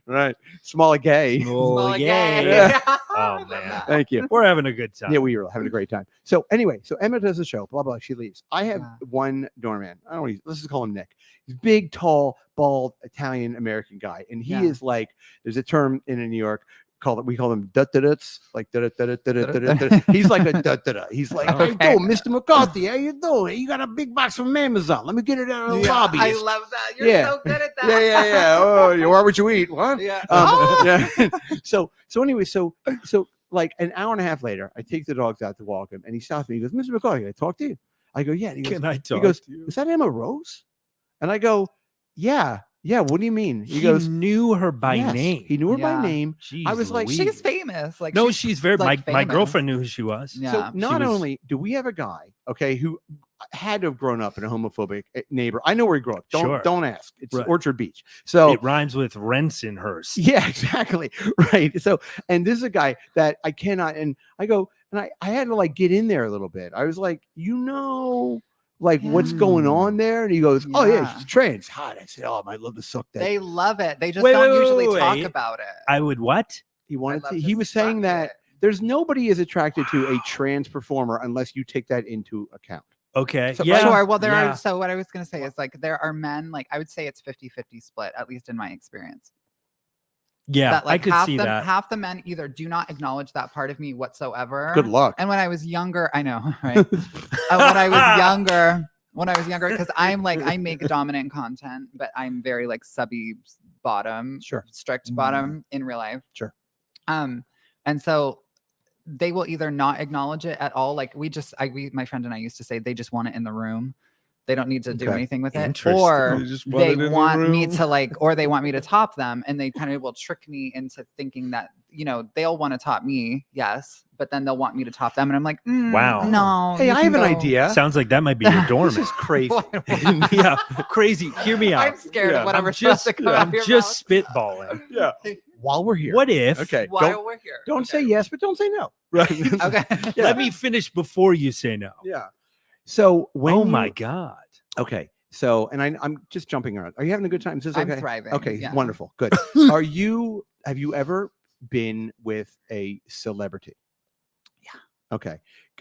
Right. Small gay. Small Sommelier. gay. Oh man, Thank you. we're having a good time. Yeah, we were having a great time. So anyway, so Emma does the show, blah, blah, she leaves. I have Yeah. one doorman. I don't know, let's just call him Nick. He's big, tall, bald, Italian American guy. And he Yeah. is like, there's a term in New York we call them da-da-da-ts, like da-da-da-da-da-da-da-da. He's like a da-da-da. He's like, how you Okay. doing, Mr. McCarthy? How you doing? You got a big box from Amazon. Let me get it out of the lobby. I love that. You're Yeah. so good at that. Yeah. Oh, why would you eat? What? Yeah. Yeah. So anyway, so like an hour and a half later, I take the dogs out to walk him, and he stops me. He goes, Mr. McCarthy, can I talk to you? I go, yeah. And he goes, Can I talk goes, to you? is that Emma Rose? And I go, yeah. What do you mean? He goes, knew her by "Yes." name. He knew her by Yeah. name. Jeez I was like, Louise. She's famous. Like no, she's very. like, my famous. girlfriend knew who she was. Yeah. So not was- only do we have a guy, okay, who had to have grown up in a homophobic neighbor. I know where he grew up. Sure. Don't ask. It's Right. Orchard Beach. So It rhymes with Rensenhurst. yeah, exactly. Right. So, and this is a guy that I cannot, and I go, and I had to like get in there a little bit. I was like, like what's going on there? And he goes, oh yeah, Yeah. she's trans. Hot. I said, oh, I might love to suck that. They love it. They just Wait, don't wait, usually wait, talk wait. about it. I would what? He I wanted love to, to he was saying suck that it. there's nobody is attracted to a trans performer unless you take that into account. Okay. So- yeah. Sure. Well, there yeah. are. So what I was going to say is like there are men, like I would say it's 50-50 split, at least in my experience. Yeah, that like I could see that. half the men either do not acknowledge that part of me whatsoever. Good luck. And when I was younger, I know, right? When I was younger, because I'm like, I make dominant content, but I'm very like subby bottom, Sure. strict bottom in real life. Sure. And so they will either not acknowledge it at all. Like my friend and I used to say, they just want it in the room. They don't need to do Okay. anything with it. Interesting. Or They just want it they in the want me room. to like, or they want me to top them, and they kind of will trick me into thinking that, they'll want to top me. Yes. But then they'll want me to top them. And I'm like, Wow. no. Hey, you I can have an go." idea. Sounds like that might be your This doorman. is crazy. Yeah, crazy. Hear me out. I'm scared Yeah, of whatever's I'm just, supposed to come out I'm of your just spitballing. Yeah. While we're here. What if? Okay. mouth. Don't, While we're here. don't say Okay. yes, but don't say no. Right. Okay. Yeah. Let me finish before you say no. Yeah. So when Oh my you- god. Okay. So, and I'm just jumping around. Are you having a good time? Is this I'm okay? thriving. Okay. Yeah. Wonderful. Good. Have you ever been with a celebrity? Yeah. Okay.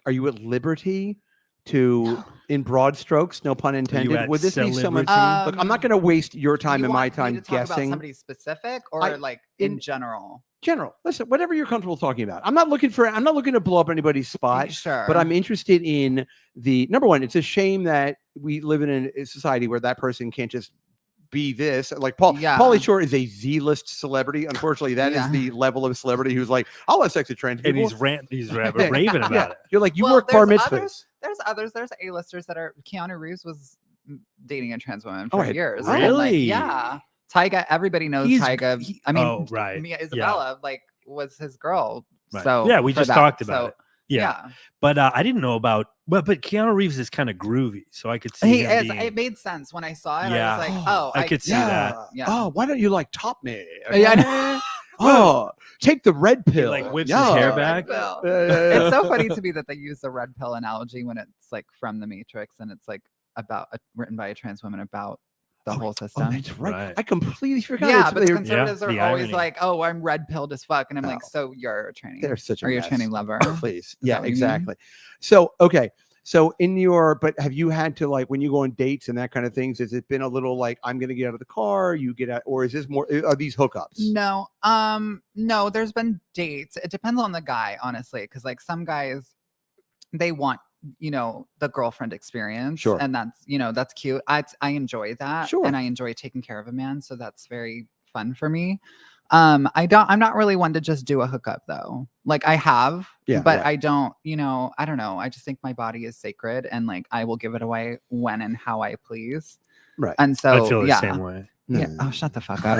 Are you at liberty to, in broad strokes, no pun intended, at would this be someone? celebrity? Look, I'm not going to waste your time You and my want me time to talk about guessing. somebody specific or I- like in- in general? General, listen, whatever you're comfortable talking about. I'm not looking to blow up anybody's spot. Sure. But I'm interested in the number one. It's a shame that we live in a society where that person can't just be this. Like Yeah. Pauly Shore is a Z-list celebrity. Unfortunately, that is Yeah. the level of celebrity who's like, I'll have sex with trans And people. he's raving about Yeah. it. You're like, you Well, work bar there's mitzvahs. There's A-listers that are. Keanu Reeves was dating a trans woman Oh, for years. really? And, like, yeah. Tyga, everybody knows Tyga. I mean, oh, right. Mia Yeah. Isabella like was his girl. Right. So Yeah, we for just that. talked about it. Yeah. But I didn't know about. But Keanu Reeves is kind of groovy, so I could see He him is. being, It made sense when I saw it. Yeah. I was like, oh, I could see that. Yeah. Oh, why don't you like top me? Yeah, I know. Oh, take the red pill. like whips yeah. his hair Red back. pill. Yeah. It's so funny to me that they use the red pill analogy when it's like from the Matrix and it's like about written by a trans woman about the whole system. Oh, that's right. Right. I completely forgot. Yeah, It's- but the they're- conservatives the are always irony. like, "Oh, I'm red pilled as fuck," and I'm like, No. "So you're a tranny? They're such a Are you a mess. tranny lover?" Please. that Yeah, what you mean? exactly. So, okay. So but have you had to like when you go on dates and that kind of things, has it been a little like I'm gonna get out of the car, you get out, or is this more are these hookups? No, there's been dates. It depends on the guy, honestly, because like some guys they want, the girlfriend experience. Sure. And that's cute. I enjoy that. Sure. And I enjoy taking care of a man. So that's very fun for me. I'm not really one to just do a hookup though. Like I have, but right. I don't, I don't know. I just think my body is sacred and like I will give it away when and how I please. Right. And so I feel the same way. Yeah. Oh, shut the fuck up.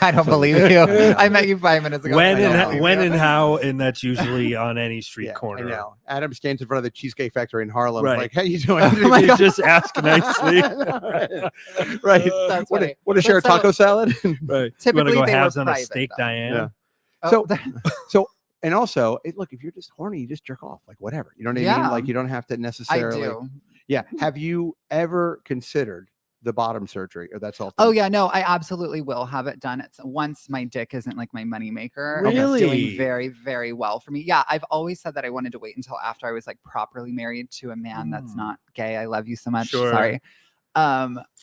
I don't believe you. I met you 5 minutes ago. When I don't and believe when you. and how, and that's usually on any street Yeah, corner. I know. Adam stands in front of the Cheesecake Factory in Harlem. Right. Like, how you doing? Oh my You God. just ask nicely. right. That's Want funny. to share a But so- taco salad? Right. You want to Typically, go they were halves on a private, steak, though. Diane? Yeah. Oh, So, and also, look, if you're just horny, you just jerk off, like whatever. You know what I mean? Yeah. Like you don't have to I necessarily. do. Yeah. Have you ever considered the bottom surgery, or that's all? Oh yeah, no, I absolutely will have it done. It's once my dick isn't like my moneymaker. and It's Really? doing very, very well for me. Yeah, I've always said that I wanted to wait until after I was like properly married to a man that's not gay. I love you so much. Sure. Sorry.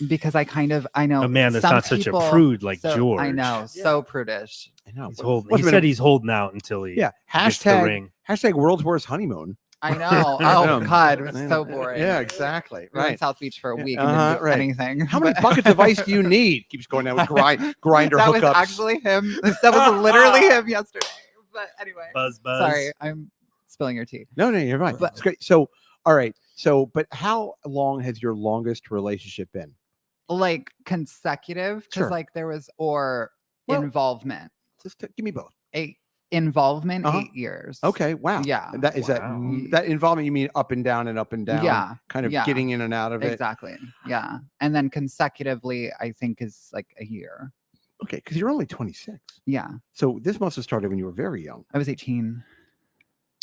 Because I know A man that's some not such a people- prude like so- George. I know, so prudish. I know. He What's said been he's holding out until he yeah. gets the ring. Hashtag world's worst honeymoon. I know. I Oh know. God, it was I so know. boring. Yeah, exactly. We were in Right. South Beach for a Yeah, week and didn't do right. anything. How many But- buckets of ice do you need? Keeps going down with grinder that hookups. was actually him. That was literally him yesterday. But anyway, Buzz. sorry, I'm spilling your tea. No, you're right. But- It's great. So, all right. So, but how long has your longest relationship been? Like consecutive, because Sure. like there was Well- involvement. Just give me both. Involvement, Uh-huh. 8 years. Okay. Wow. Yeah. And that is Wow. that involvement. You mean up and down and up and down? Yeah, Kind of yeah. getting in and out of it. Exactly. Yeah. And then consecutively, I think is like a year. Okay, because you're only 26. Yeah. So this must have started when you were very young. I was 18.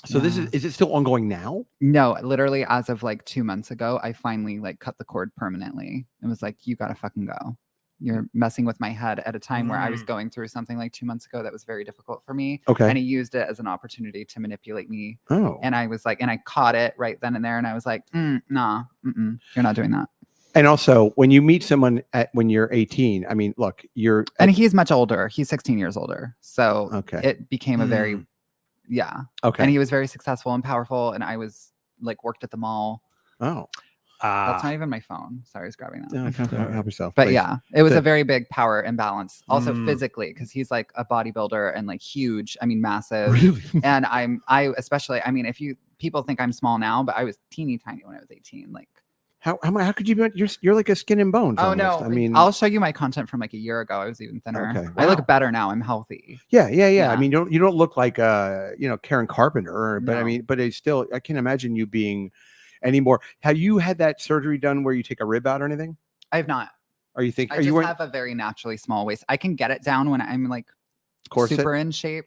So this Yeah. is it still ongoing now? No, literally as of like 2 months ago, I finally like cut the cord permanently. It was like, you gotta fucking go. You're messing with my head at a time where I was going through something like 2 months ago that was very difficult for me. Okay. And he used it as an opportunity to manipulate me. Oh. And I was like, and I caught it right then and there. And I was like, nah, you're not doing that. And also, when you meet someone when you're 18, I mean, look, And he's much older. He's 16 years older. So okay. it became a very, yeah. Okay. And he was very successful and powerful. And I was like, worked at the mall. Oh. That's not even my phone. Sorry, I was grabbing that. No, help yourself. But please. yeah, it was So- a very big power imbalance. Also Mm. physically, because he's like a bodybuilder and like huge. I mean, massive. Really? And I especially. I mean, people think I'm small now, but I was teeny tiny when I was 18. Like, How could you be? You're like a skin and bones. oh almost. no, I mean, I'll show you my content from like a year ago. I was even thinner. Okay, I wow. look better now. I'm healthy. yeah. Yeah. I mean, you don't look like Karen Carpenter, but I No. mean, but it's still. I can't imagine you being anymore. Have you had that surgery done where you take a rib out or anything? I have not. Or you think? I Are you just wearing have a very naturally small waist. I can get it down when I'm like corset? super in shape.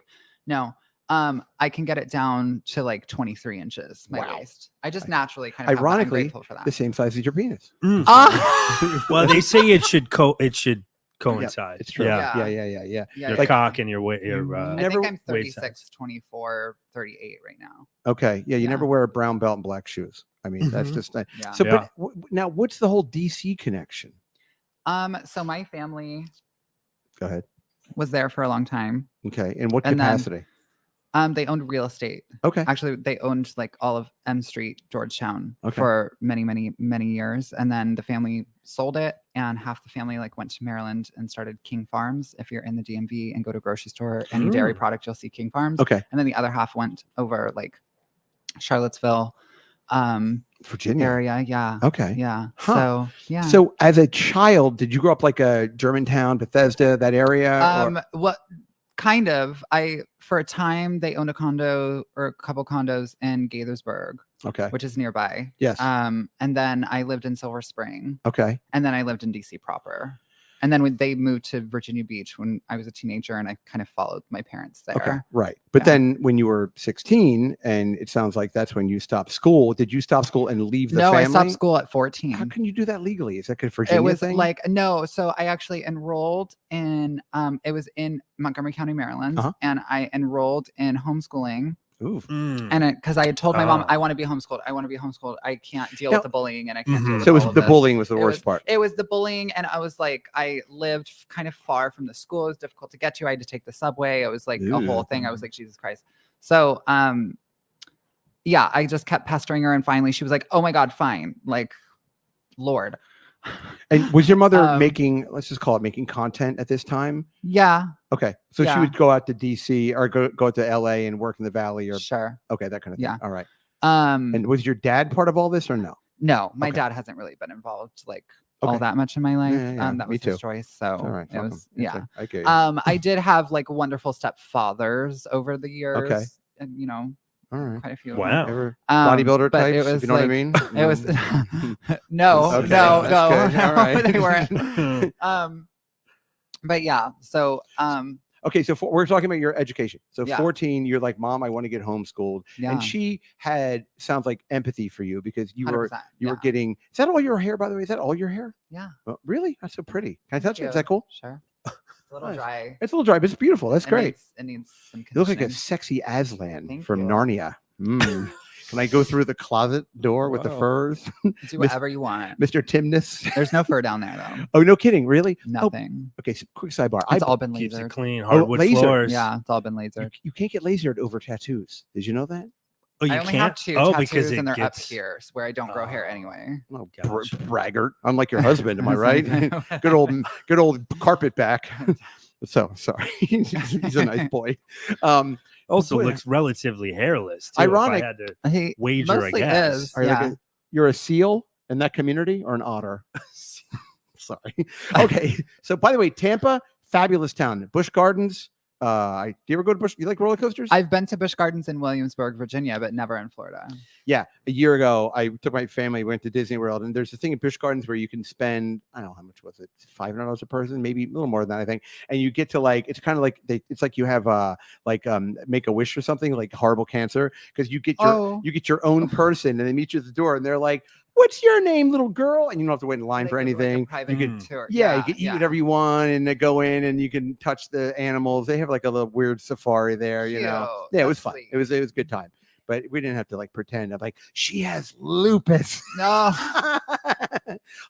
No. I can get it down to like 23 inches, my Wow. waist. I just naturally kind of have that. I'm Ironically, grateful for that. the same size as your penis. Ah! Well, they say it should coincide. It's true. Yeah. Yeah. Yeah, Your yeah. cock and your weight. You I never- think I'm waist 36, 24, 38 right now. Okay. Yeah. You Yeah. never wear a brown belt and black shoes. I mean, that's Mhm. just. Yeah. So, Yeah. but now, what's the whole DC connection? So my family Go ahead. was there for a long time. Okay. In what And then- capacity? They owned real estate. Okay. Actually, they owned like all of M Street, Georgetown Okay. for many, many, many years. And then the family sold it, and half the family like went to Maryland and started King Farms. If you're in the DMV and go to a grocery store, any dairy Ooh. product, you'll see King Farms. Okay. And then the other half went over like Charlottesville Virginia. area. Yeah. Okay. Yeah. Huh. So yeah. So, as a child, did you grow up like a Germantown, Bethesda, that area? or- What Kind of. For a time they owned a condo or a couple condos in Gaithersburg, Okay. which is nearby. Yes. And then I lived in Silver Spring. Okay. And then I lived in DC proper. And then when they moved to Virginia Beach when I was a teenager, and I kind of followed my parents there. Okay. Right. But then when you were 16, and it sounds like that's when you stopped school. Did you stop school and leave the family? No, I stopped school at 14. How can you do that legally? Is that a Virginia It was thing? like, no. So I actually enrolled in, it was in Montgomery County, Maryland. And I enrolled in homeschooling. Ooh. And because I had told my mom, I want to be homeschooled. I want to be homeschooled. I can't deal with the bullying, and I can't deal with So it was all of the this. bullying was the worst part. It was the bullying, and I was like, I lived kind of far from the school. It was difficult to get to. I had to take the subway. It was like a whole thing. I was like, Jesus Christ. So, yeah, I just kept pestering her, and finally she was like, oh my God, fine. Like, Lord. And was your mother making, let's just call it making content at this time? Yeah. Okay. So she would go out to DC or go to LA and work in the Valley or sure. Okay, that kind of thing. Yeah. All right. And was your dad part of all this or no? No, my dad hasn't really been involved like all that much in my life. That was his choice. So all right. it was I get you. I did have like wonderful stepfathers over the years. Okay. And you know, all right. quite a few. Wow. Bodybuilder but types, it was if you know what I mean? It was no. Okay, that's good. All right. They weren't. But yeah, so okay, so we're talking about your education. So Yeah. 14, you're like, Mom, I want to get homeschooled. Yeah. And she had sounds like empathy for you because you were 100%, were getting. Is that all your hair, by the way? Is that all your hair? Yeah. Oh, really? That's so pretty. Can I touch it? you. Is that cool? Sure. It's a little Nice. dry. It's a little dry, but it's beautiful. That's great. It needs some You look like a conditioning. sexy Aslan Thank from you. Narnia. Can I go through the closet door with the Wow. furs? Do whatever you want. Mr. Timness. There's no fur down there though. Oh, no kidding. Really? Nothing. Okay, so quick sidebar. It's all been Keeps it lasered. clean, hardwood laser. floors. Yeah, it's all been lasered. You can't get lasered over tattoos. Did you know that? Oh, you I only can't. have two oh, tattoos, because it and they're gets up here, where I don't grow hair anyway. Oh, Gotcha. braggart. Unlike your husband, am I right? good old carpet back. So sorry. He's a nice boy. Also Boy, looks relatively hairless. Too, Ironic. If I had to He wager a mostly guess. is. Are you Yeah. like you're a seal in that community or an otter? Sorry. Okay. So by the way, Tampa, fabulous town. Busch Gardens. Do you ever go to Busch? You like roller coasters? I've been to Busch Gardens in Williamsburg, Virginia, but never in Florida. Yeah, a year ago, I took my family, went to Disney World, and there's a thing in Busch Gardens where you can spend, I don't know how much was it, $500 a person, maybe a little more than that, I think. And you get to like, it's kind of like it's like you have make a wish or something, like horrible cancer, because you get your own person, and they meet you at the door, and they're like, "What's your name, little girl?" And you don't have to wait in line for anything. You can tour. you can eat whatever you want, and they go in, and you can touch the animals. They have like a little weird safari there, you know. Yeah, it was fun. Sweet. It was a good time. But we didn't have to like pretend. I'm like, she has lupus. No.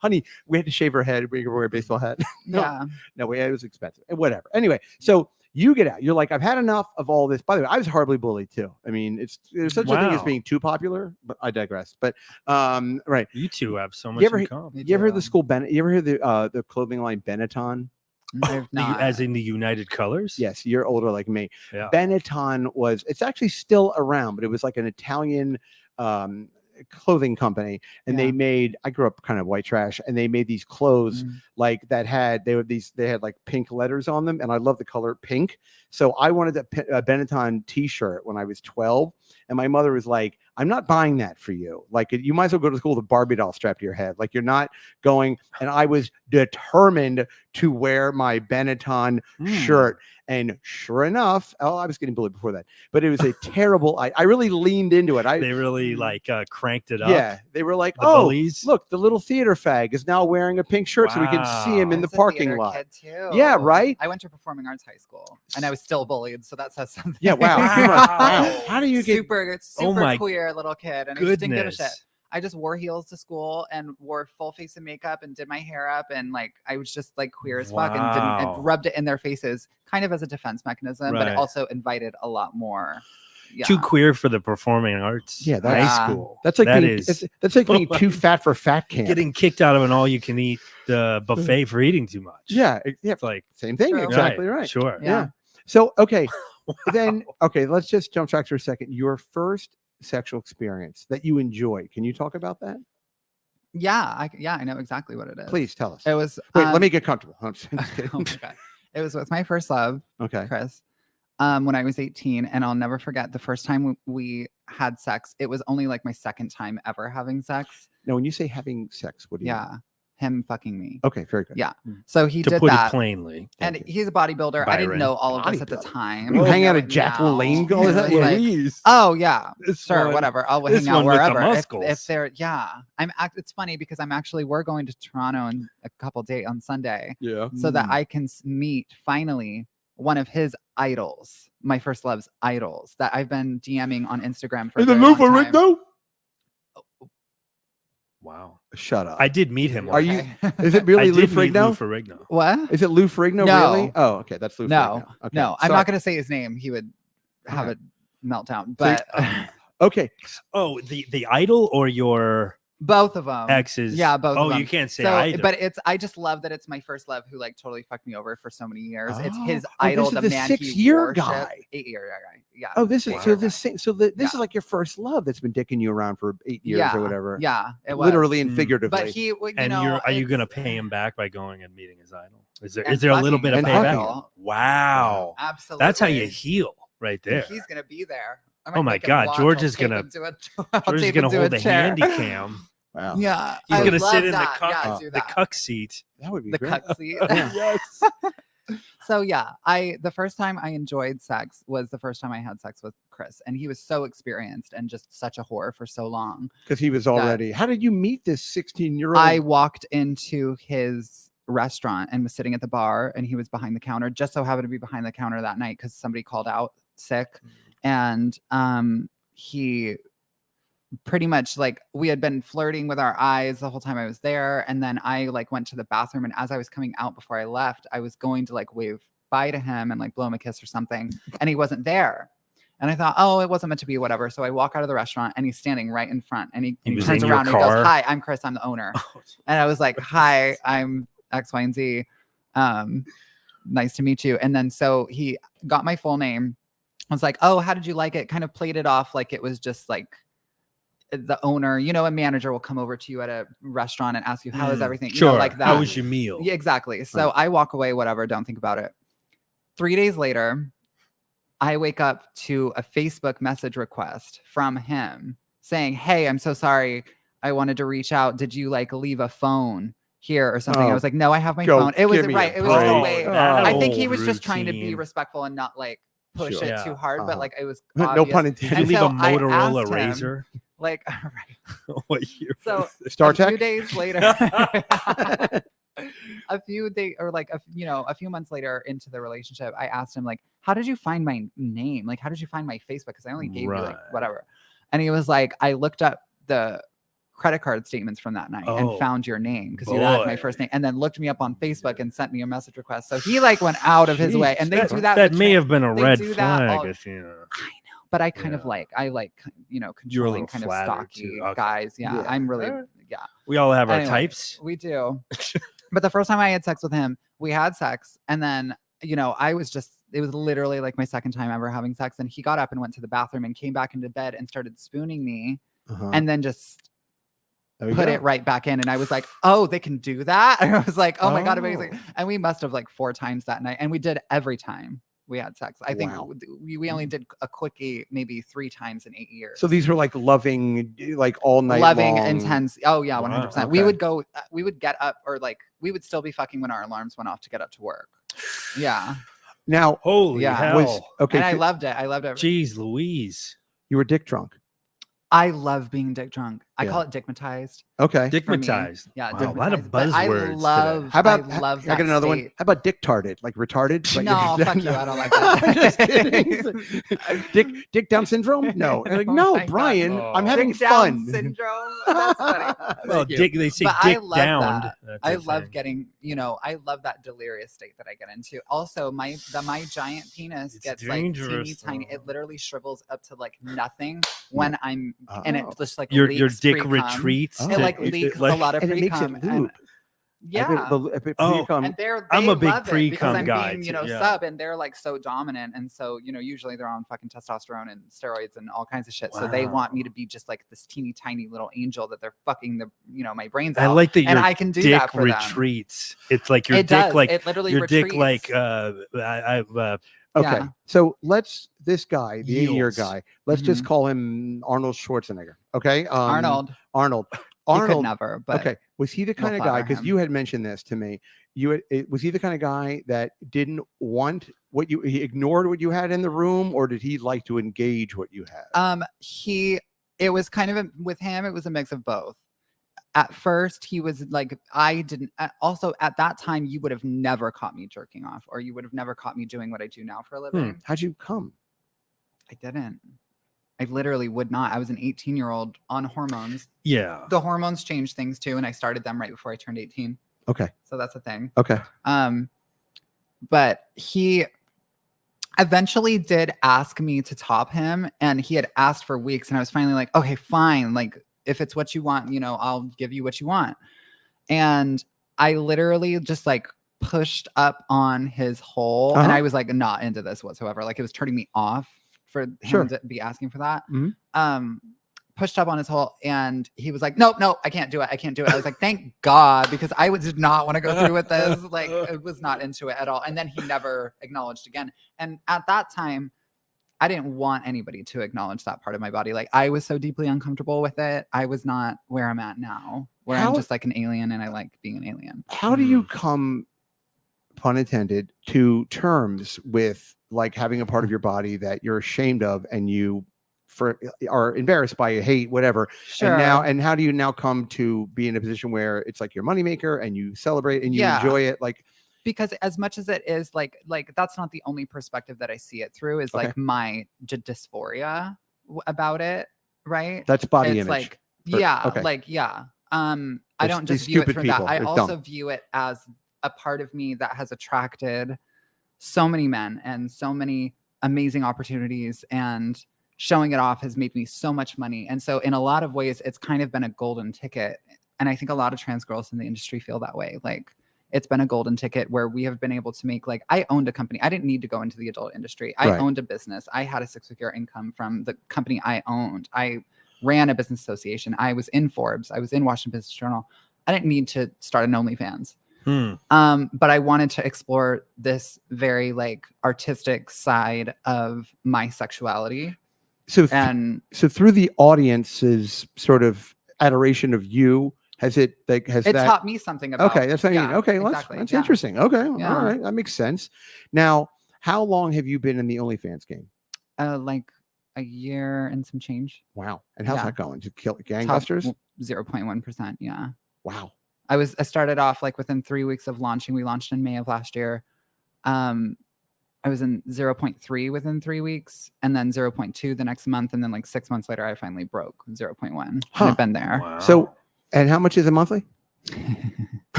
Honey, we had to shave her head. We could wear a baseball hat. Yeah. No, it was expensive. Whatever. Anyway, so you get out. You're like, I've had enough of all this. By the way, I was horribly bullied too. I mean, there's such a thing as being too popular, but I digress. But right. You two have so much in common. You ever heard the school Bennett? You ever hear the clothing line Benetton? As in the United Colors? Yes, you're older like me. Yeah. Benetton it's actually still around, but it was like an Italian clothing company, and they made, I grew up kind of white trash, and they made these clothes like that they had like pink letters on them, and I love the color pink. So I wanted a Benetton t-shirt when I was 12, and my mother was like, I'm not buying that for you. Like, you might as well go to school with a Barbie doll strapped to your head. Like, you're not going. And I was determined to wear my Benetton shirt. And sure enough, I was getting bullied before that, but it was a terrible, I really leaned into it. They really like cranked it up. Yeah. They were like, bullies. Look, the little theater fag is now wearing a pink shirt so we can see him in the parking lot. Kid too. Yeah, right. I went to performing arts high school, and I was still bullied, so that says something. Yeah, wow. Wow. How do you get super queer little kid, and I just didn't give a shit. I just wore heels to school and wore full face of makeup and did my hair up, and like I was just like queer as fuck, and rubbed it in their faces, kind of as a defense mechanism, but it also invited a lot more. Yeah. Too queer for the performing arts. Yeah, high school. That's like that's like being too fat for fat camp. Getting kicked out of an all-you-can-eat buffet for eating too much. Yeah, it's like same thing. True. Exactly right. Sure. Yeah. So okay, then let's just jump back for a second. Your first sexual experience that you enjoyed. Can you talk about that? Yeah, I know exactly what it is. Please tell us. It was. Wait, let me get comfortable. I'm just Oh my God. It was with my first love. Okay. Chris. when I was 18, and I'll never forget the first time we had sex. It was only like my second time ever having sex. Now, when you say having sex, what do you mean? Yeah, him fucking me. Okay, very good. Yeah. So he To did put that. it plainly. And he's a bodybuilder. I didn't Byron. know all of this at the Bodybuilder. time. You I hang know out at it Jack now. LaLanne? All It's that? like, Please. oh yeah, This sure, one- whatever. I'll this hang out one with the wherever. muscles. If they're, yeah, it's funny because we're going to Toronto in a couple days on Sunday, Yeah. so that I can meet finally one of his idols, my first love's idols that I've been DMing on Instagram for a very long time. Wow. Shut up. I did meet him. Are once. you? Is it really I Lou did meet Lou Ferrigno? Ferrigno. What? Is it Lou Ferrigno? No. Really? Oh, okay. That's Lou No, Ferrigno. Okay. no, I'm Sorry. not going to say his name. He would have Okay. a meltdown. So you- But Okay. Oh, the idol or your both of them. exes? Yeah, both Oh, of them. you can't say So, either. but I just love that it's my first love who like totally fucked me over for so many years. It's his Oh, idol, this is the the man 6-year he worshipped. guy. 8-year guy. Yeah. Oh, this is 8-year so this guy. this Yeah. is like your first love that's been dicking you around for 8 years Yeah, or whatever. Yeah, it was. Literally and Mm. figuratively. But he, you and know, are you going to it's- pay him back by going and meeting his idol? Is and there a little fucking bit of and payback? fucking. Wow. Absolutely. That's how you heal right there. He's gonna be there. I Oh might my make him God, watch. George I'll is tape gonna- him to a- I'll George is tape going him to to hold a the chair. handy cam. Wow. Yeah, He's I going to love sit in the that. cuck, Yeah, do the that. cuck seat. That would be The great. cuck seat. Yes. So yeah, the first time I enjoyed sex was the first time I had sex with Chris, and he was so experienced and just such a whore for so long. Because he was already. How did you meet this 16-year-old? I walked into his restaurant and was sitting at the bar, and he was behind the counter. Just so happened to be behind the counter that night because somebody called out sick, and he pretty much like we had been flirting with our eyes the whole time I was there, and then I like went to the bathroom, and as I was coming out before I left, I was going to like wave bye to him and like blow him a kiss or something, and he wasn't there. And I thought, oh, it wasn't meant to be, whatever. So I walk out of the restaurant, and he's standing right in front, and he was turns in your around and he car? goes, "Hi, I'm Chris. I'm the owner." And I was like, "Hi, I'm X, Y, and Z. Nice to meet you." And then so he got my full name. I was like, "Oh, how did you like it?" Kind of played it off like it was just like the owner, you know, a manager will come over to you at a restaurant and ask you, "How is everything?" Sure. You know, like that. How was your meal? Yeah, exactly. So I walk away, whatever, don't think about it. 3 days later, I wake up to a Facebook message request from him saying, "Hey, I'm so sorry. I wanted to reach out. Did you like leave a phone here or something?" I was like, "No, I have my phone." It was give me right. a It was just a break. way. that I think he old was just trying to be routine. respectful and not like push Sure. it Yeah. too hard, but like it was No obvious. pun Did intended. you And leave so a I Motorola asked him, razor? Like, right. What year So was this? Star a few Trek? days later, a few days or like a few months later into the relationship, I asked him like, "How did you find my name? Like, how did you find my Facebook? Because I only gave you like Right. whatever." And he was like, "I looked up the credit card statements from that night Oh, and found your name because you had my boy. first name, and then looked me up on Facebook and sent me a message request." So he like went out of his way, and they do that. That with may tran- have been a they red do that flag all- if you know. I know, but I kind of Yeah. like You're a controlling little kind of flattered stocky too. Okay. guys. Yeah, Yeah. I'm really Alright. yeah. We all have our Anyway. types. We do. But the first time I had sex with him, we had sex. And then, it was literally like my second time ever having sex. And he got up and went to the bathroom and came back into bed and started spooning me Uh-huh. and then just There you put go. it right back in. And I was like, "Oh, they can do that?" And I was like, "Oh my God, amazing." Oh. And we must have like 4 times that night. And we did every time we had sex. I think Wow. we only did a quickie maybe 3 times in 8 years. So these were like loving, like all night Loving, long. intense. Oh yeah, Wow, 100%. We okay. would go. We would get up, or like we would still be fucking when our alarms went off to get up to work. Yeah, Now, Holy Yeah. hell. was okay. and I loved it. I loved it. Jeez Louise. You were dick drunk. I love being dick drunk. I Yeah. call it dickmatized. Okay. for me. Dickmatized. Yeah, Wow, a lot of dickmatized. But I buzzwords today. love. How about I love I that got another one. state. How about dick tarded? Like retarded? Like, No, fuck you. I don't like I'm just that. kidding. Dick Down syndrome? No. And like, Oh no, my God. Brian, Oh. I'm having Dick Down fun. syndrome. That's funny. Well, Thank you. dick, they say But I dick love downed. that. That's I a love thing. getting, I love that delirious state that I get into. Also, my giant penis It's gets like teeny dangerous, tiny. though. It literally shrivels up to like nothing when I'm, and it Oh. just like Your leaks dick pre-cum. retreats. Oh. It to- like leaks like- a lot of and it makes it pre-cum. And, lube. yeah. Oh, And I'm they a big love it because pre-cum I'm guy, being, too, yeah. sub, and they're like so dominant, and so usually they're on fucking testosterone and steroids and all kinds of shit. So they want me Wow. to be just like this teeny tiny little angel that they're fucking my brains I out. like that and your I can do dick that for them. retreats. It's like your It dick, does. like It literally your retreats. dick, like I've Okay. Yeah. So this guy, the 80-year Yields. guy, let's just call him Arnold Schwarzenegger. Okay. Arnold. Arnold. He could Arnold. never, but Okay. Was he the kind of guy? flatter Because him. you had mentioned this to me. Was he the kind of guy that didn't want he ignored what you had in the room, or did he like to engage what you had? It was kind of with him, it was a mix of both. At first, he was like, also at that time, you would have never caught me jerking off, or you would have never caught me doing what I do now for a living. How'd you come? I didn't. I literally would not. I was an 18-year-old on hormones. Yeah. The hormones changed things too, and I started them right before I turned 18. Okay. So that's a thing. Okay. But he eventually did ask me to top him, and he had asked for weeks, and I was finally like, okay, fine. Like, if it's what you want, I'll give you what you want. And I literally just like pushed up on his hole, and I was like not into this whatsoever. Like, it was turning me off for him to be asking for that. Pushed up on his hole, and he was like, no, I can't do it. I was like, thank God, because I did not want to go through with this. Like, I was not into it at all. And then he never acknowledged again. And at that time, I didn't want anybody to acknowledge that part of my body. Like, I was so deeply uncomfortable with it. I was not where I'm at now, where I'm just like an alien, and I like being an alien. How do you come, pun intended, to terms with like having a part of your body that you're ashamed of and you are embarrassed by, hate, whatever? Sure. And how do you now come to be in a position where it's like your moneymaker and you celebrate and you enjoy it? Like, because as much as it is like that's not the only perspective that I see it through, is like my dysphoria about it, right? That's body image. Like, I don't just view it for that. I also view it as a part of me that has attracted so many men and so many amazing opportunities, and showing it off has made me so much money. And so in a lot of ways, it's kind of been a golden ticket. And I think a lot of trans girls in the industry feel that way. Like, it's been a golden ticket where we have been able to make, like, I owned a company. I didn't need to go into the adult industry. I owned a business. I had a 6-figure income from the company I owned. I ran a business association. I was in Forbes. I was in Washington Business Journal. I didn't need to start an OnlyFans. But I wanted to explore this very like artistic side of my sexuality. So through the audience's sort of adoration of you, it taught me something about. Okay, that's what I mean. Okay, exactly. That's interesting. Okay, all right, that makes sense. Now, how long have you been in the OnlyFans game? Like a year and some change. Wow. And how's that going? To kill gangbusters? 0.1%. Yeah. Wow. I started off like within 3 weeks of launching. We launched in May of last year. I was in 0.3 within 3 weeks, and then 0.2 the next month, and then like 6 months later, I finally broke 0.1. And I've been there. Wow. So, and how much is it monthly?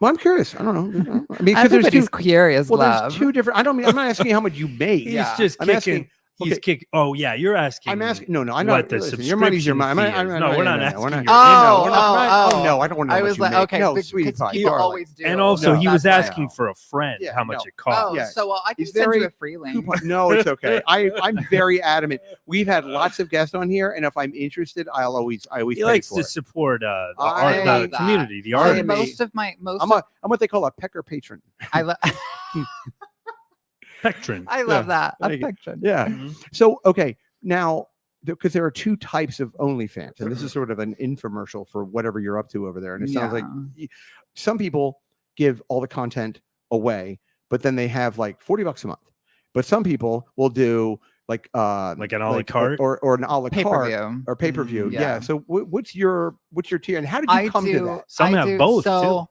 Well, I'm curious. I don't know. I mean, everybody's curious. Well, love. there's two different. I'm not asking you how much you made. He's just kicking. He's kicking. Oh yeah, you're asking. I'm asking. No, I'm what not. The listen, your money's your money. No, we're not asking. No, I don't want to know. I was like, okay, no, sweetie pie. People always do. And also, he was asking for a friend how much it cost. Oh, so I can send you a free link. No, it's okay. I'm very adamant. We've had lots of guests on here, and if I'm interested, I always. He likes to support the community, the artists. I'm what they call a pecker patron. Pectron. I love that. A pectron. Yeah. Mm-hmm. So, okay. Now, because there are two types of OnlyFans, and this is sort of an infomercial for whatever you're up to over there. And it sounds like some people give all the content away, but then they have like $40 a month. But some people will do like an a la carte or an a la carte or pay-per-view. Yeah. So what's your tier, and how did you come to that? Some have both too.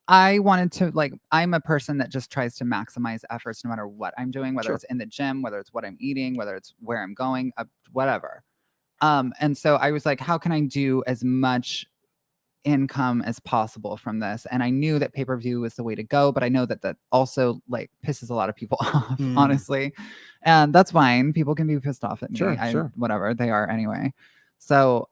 I wanted to I'm a person that just tries to maximize efforts no matter what I'm doing, whether it's in the gym, whether it's what I'm eating, whether it's where I'm going, whatever. And so I was like, how can I do as much income as possible from this? And I knew that pay-per-view was the way to go, but I know that also like pisses a lot of people off, honestly. And that's fine. People can be pissed off at me. Sure. Whatever, they are anyway. So,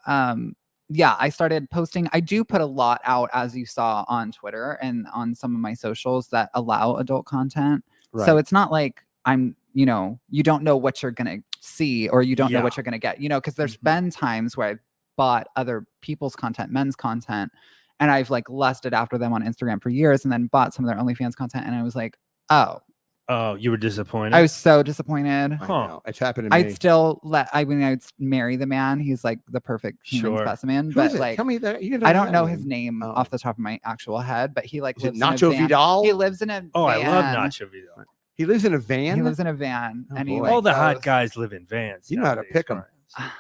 yeah, I started posting. I do put a lot out, as you saw on Twitter and on some of my socials that allow adult content. Right. So it's not like I'm, you don't know what you're going to see, or you don't know what you're going to get, because there's been times where I've bought other people's content, men's content, and I've like lusted after them on Instagram for years, and then bought some of their OnlyFans content. And I was like, oh, Oh, you were disappointed. I was so disappointed. I know. It's happened to me. I'd still I'd marry the man. He's like the perfect human Sure. specimen. Who But is it? like, Tell me that. You I don't know his name Oh. off the top of my actual head, but he like Is it lives in a Nacho van. Vidal? He lives in a Oh, I love van. Nacho Vidal. He lives in a van. He lives in a van, Oh, and he boy. like All the hot goes- guys live in vans. You know how to nowadays, pick 'em. Brian.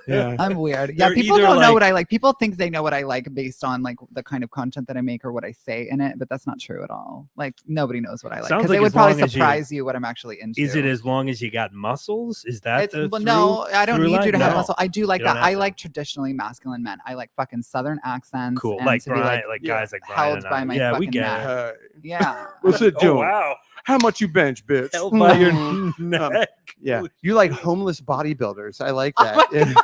Yeah. I'm weird. Yeah, They're people either don't know like- what I like. People think they know what I like based on like the kind of content that I make or what I say in it, but that's not true at all. Like nobody knows what I like Sounds because like it would as probably long as you- surprise you what I'm actually into. Is it as long as you got muscles? Is that It's, the well, no, I don't through need you line? to have No. muscle. I do like You don't that. have I to. like traditionally masculine men. I like fucking Southern accents. Cool, and like to be Brian, like, guys like Brian held and by I. my Yeah, we fucking get neck. it. yeah. What's it Oh doing? wow, How much you bench, bitch? held by your Mm. neck. Yeah. You like homeless bodybuilders. I like Oh that. my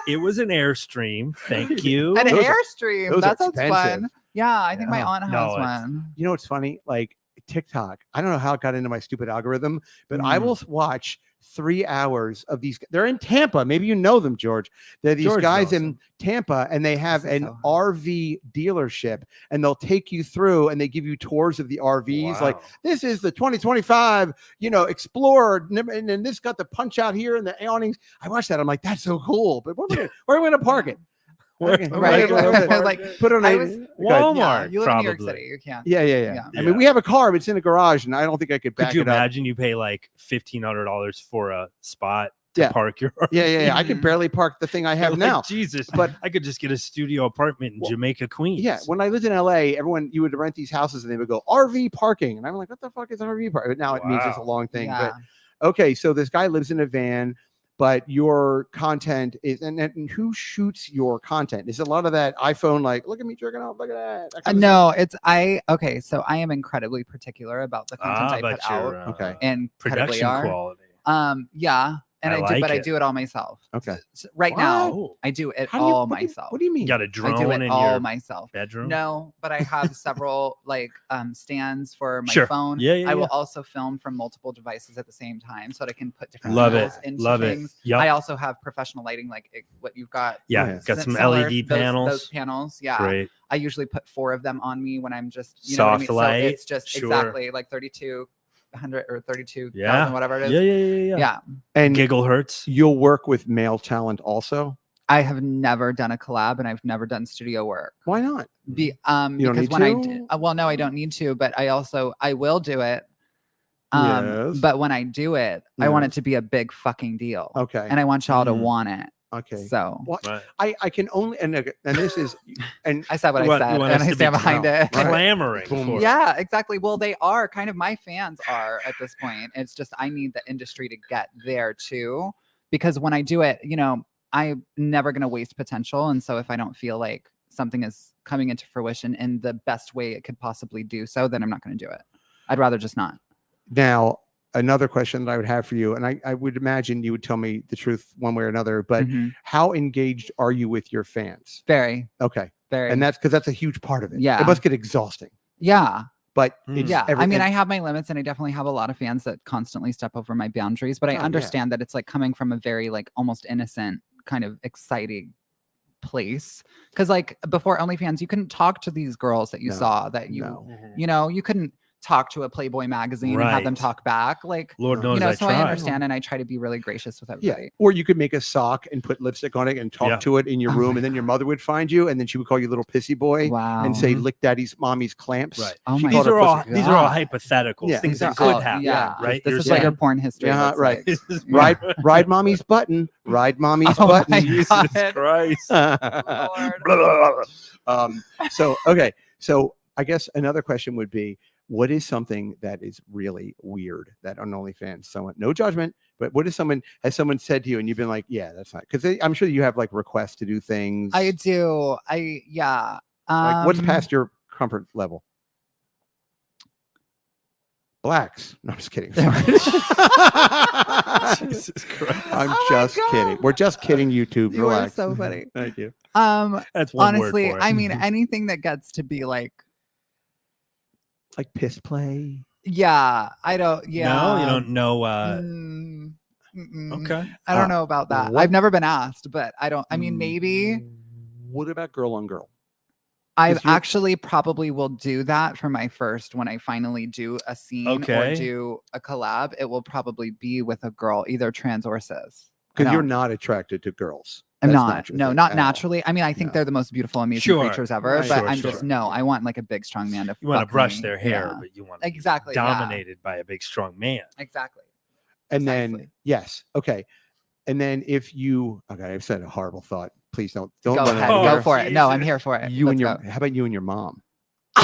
It was an Airstream. Thank you. An Those are- Airstream. those are That sounds expensive. fun. Yeah, I think my Yeah. aunt has No, it's- one. You know what's funny? Like TikTok. I don't know how it got into my stupid algorithm, but I will watch 3 hours of these. They're in Tampa. Maybe you know them, George. They're these George guys knows in them. Tampa, and they have This is an so hot. RV dealership, and they'll take you through, and they give you tours of the RVs. Like, Wow. this is the 2025, Explorer, and then this got the punch out here and the awnings. I watched that. I'm like, that's so cool. But where are we going to park it? Where- Okay, Right. where- Like, put on I a was- Go ahead. Walmart. Yeah, you live in New York probably. City. You can't. Yeah. Yeah. I mean, we have a car, but it's in a garage, and I don't think I could back Could you it up. imagine you pay like $1,500 for a spot to Yeah. park your? Yeah. I can Mhm. barely park the thing I have Like, now. Jesus, But- I could just get a studio apartment in Well, Jamaica, Queens. Yeah, when I lived in LA, you would rent these houses and they would go RV parking, and I'm like, what the fuck is RV parking? But now it means it's a Wow. long thing. Yeah. But okay, so this guy lives in a van, but your content is, and who shoots your content? Is it a lot of that iPhone, like, look at me jerking off, look at that? kind of No, it's okay. So I am incredibly particular about the content I but put out. Okay. And production incredibly quality. yeah, and I I do, like but I it. do it all myself. stuff? Okay. So right now, Oh, I do it How do you- all what do you- myself. What do you mean? you got a I do drone it in all your myself. bedroom? No, but I have several like stands for my Sure. phone. Yeah, yeah, I will yeah. also film from multiple devices at the same time so that I can put different Love it. angles into Love it. things. Yep. I also have professional lighting, like what you've got. Yeah, Yeah. got some similar, LED those panels. panels. Yeah. Great. I usually put 4 of them on me when I'm just you know what I Soft mean? light, So it's just sure. exactly like 3,200 or 32,000, Yeah. whatever it Yeah, is. yeah. Yeah. And Giggle hurts. you'll work with male talent also? I have never done a collab and I've never done studio work. Why not? Be, You don't because need when I to? did, well, no, I don't need to, but I will do it. Yes. But when I do it, I want Yes. it to be a big fucking deal. Okay. And I want y'all to Mm. want it. Okay. So What? Right. I can only, and this is, and I said what You want- I you said want and us I to stand be behind it. Clamoring Boom. for it. Yeah, exactly. Well, they are kind of my fans are at this point. It's just I need the industry to get there too. Because when I do it, I'm never going to waste potential. And so if I don't feel like something is coming into fruition in the best way it could possibly do so, then I'm not going to do it. I'd rather just not. now another question that I would have for you, and I would imagine you would tell me the truth one way or another, but Mhm. how engaged are you with your fans? Very, Okay. very. And that's because that's a huge part of it. Yeah. It must get exhausting, yeah. but Mm. it's Yeah. I mean, and- I have my limits and I definitely have a lot of fans that constantly step over my boundaries, but I Oh, yeah. understand that it's like coming from a very like almost innocent kind of exciting place. Cause like before OnlyFans, you couldn't talk to these girls that you No, saw that you, no. you couldn't talk to a Playboy magazine and have them Right. talk back. Like, Lord No. knows so I tried. understand and I try to be really gracious with Yeah. everybody. Or you could make a sock and put lipstick on it and talk Yeah. to it in your Oh room, my and then your mother would find you, and then she would call you little pissy boy Wow. and say, Mhm. "Lick daddy's mommy's clamps." Right. Oh She my called These her are all pussy- these are all God. hypotheticals. Yeah. Things These that are could all- happen. yeah. Right. This You're is what saying- your porn history Yeah, looks right. like. This is Ride, ride mommy's button. Ride mommy's Oh my button. Jesus God. Christ. Lord. So okay. So I guess another question would be, what is something that is really weird that on OnlyFans, someone, no judgment, but what is has someone said to you and you've been like, yeah, that's not, because I'm sure you have like requests to do things. I do. Yeah. Like, what's past your comfort level? Blacks. No, I'm just kidding. Sorry. Jesus Christ. I'm Oh my just God. kidding. We're just kidding, YouTube. You are Relax. so funny. Thank you. That's one Honestly, word for it. I mean anything that gets to be like, Like piss play. yeah, I don't. Yeah. No, you don't know. Okay. I don't know about that. what- I've never been asked, but I don't. I mean, maybe. What about girl on girl? I 'Cause you're- actually probably will do that for my first when I finally do a scene Okay. or do a collab. It will probably be with a girl, either trans or cis. Because you're not attracted to girls. I'm That's not. your No, thing not at all. naturally. I mean, I think No. they're the most beautiful, amazing Sure. creatures ever. Right. But Sure, I'm just sure. I want like a big, strong man to. You want to fuck brush me. their hair, Yeah. but you want Exactly, to be yeah. dominated by a big, strong man. Exactly. And then Precisely. yes, okay. And then if you okay, I've said a horrible thought. Please don't Go run ahead. out of Oh, Go here. for it. No, I'm Jesus. here for it. You and Let's your how about you and your mom? go.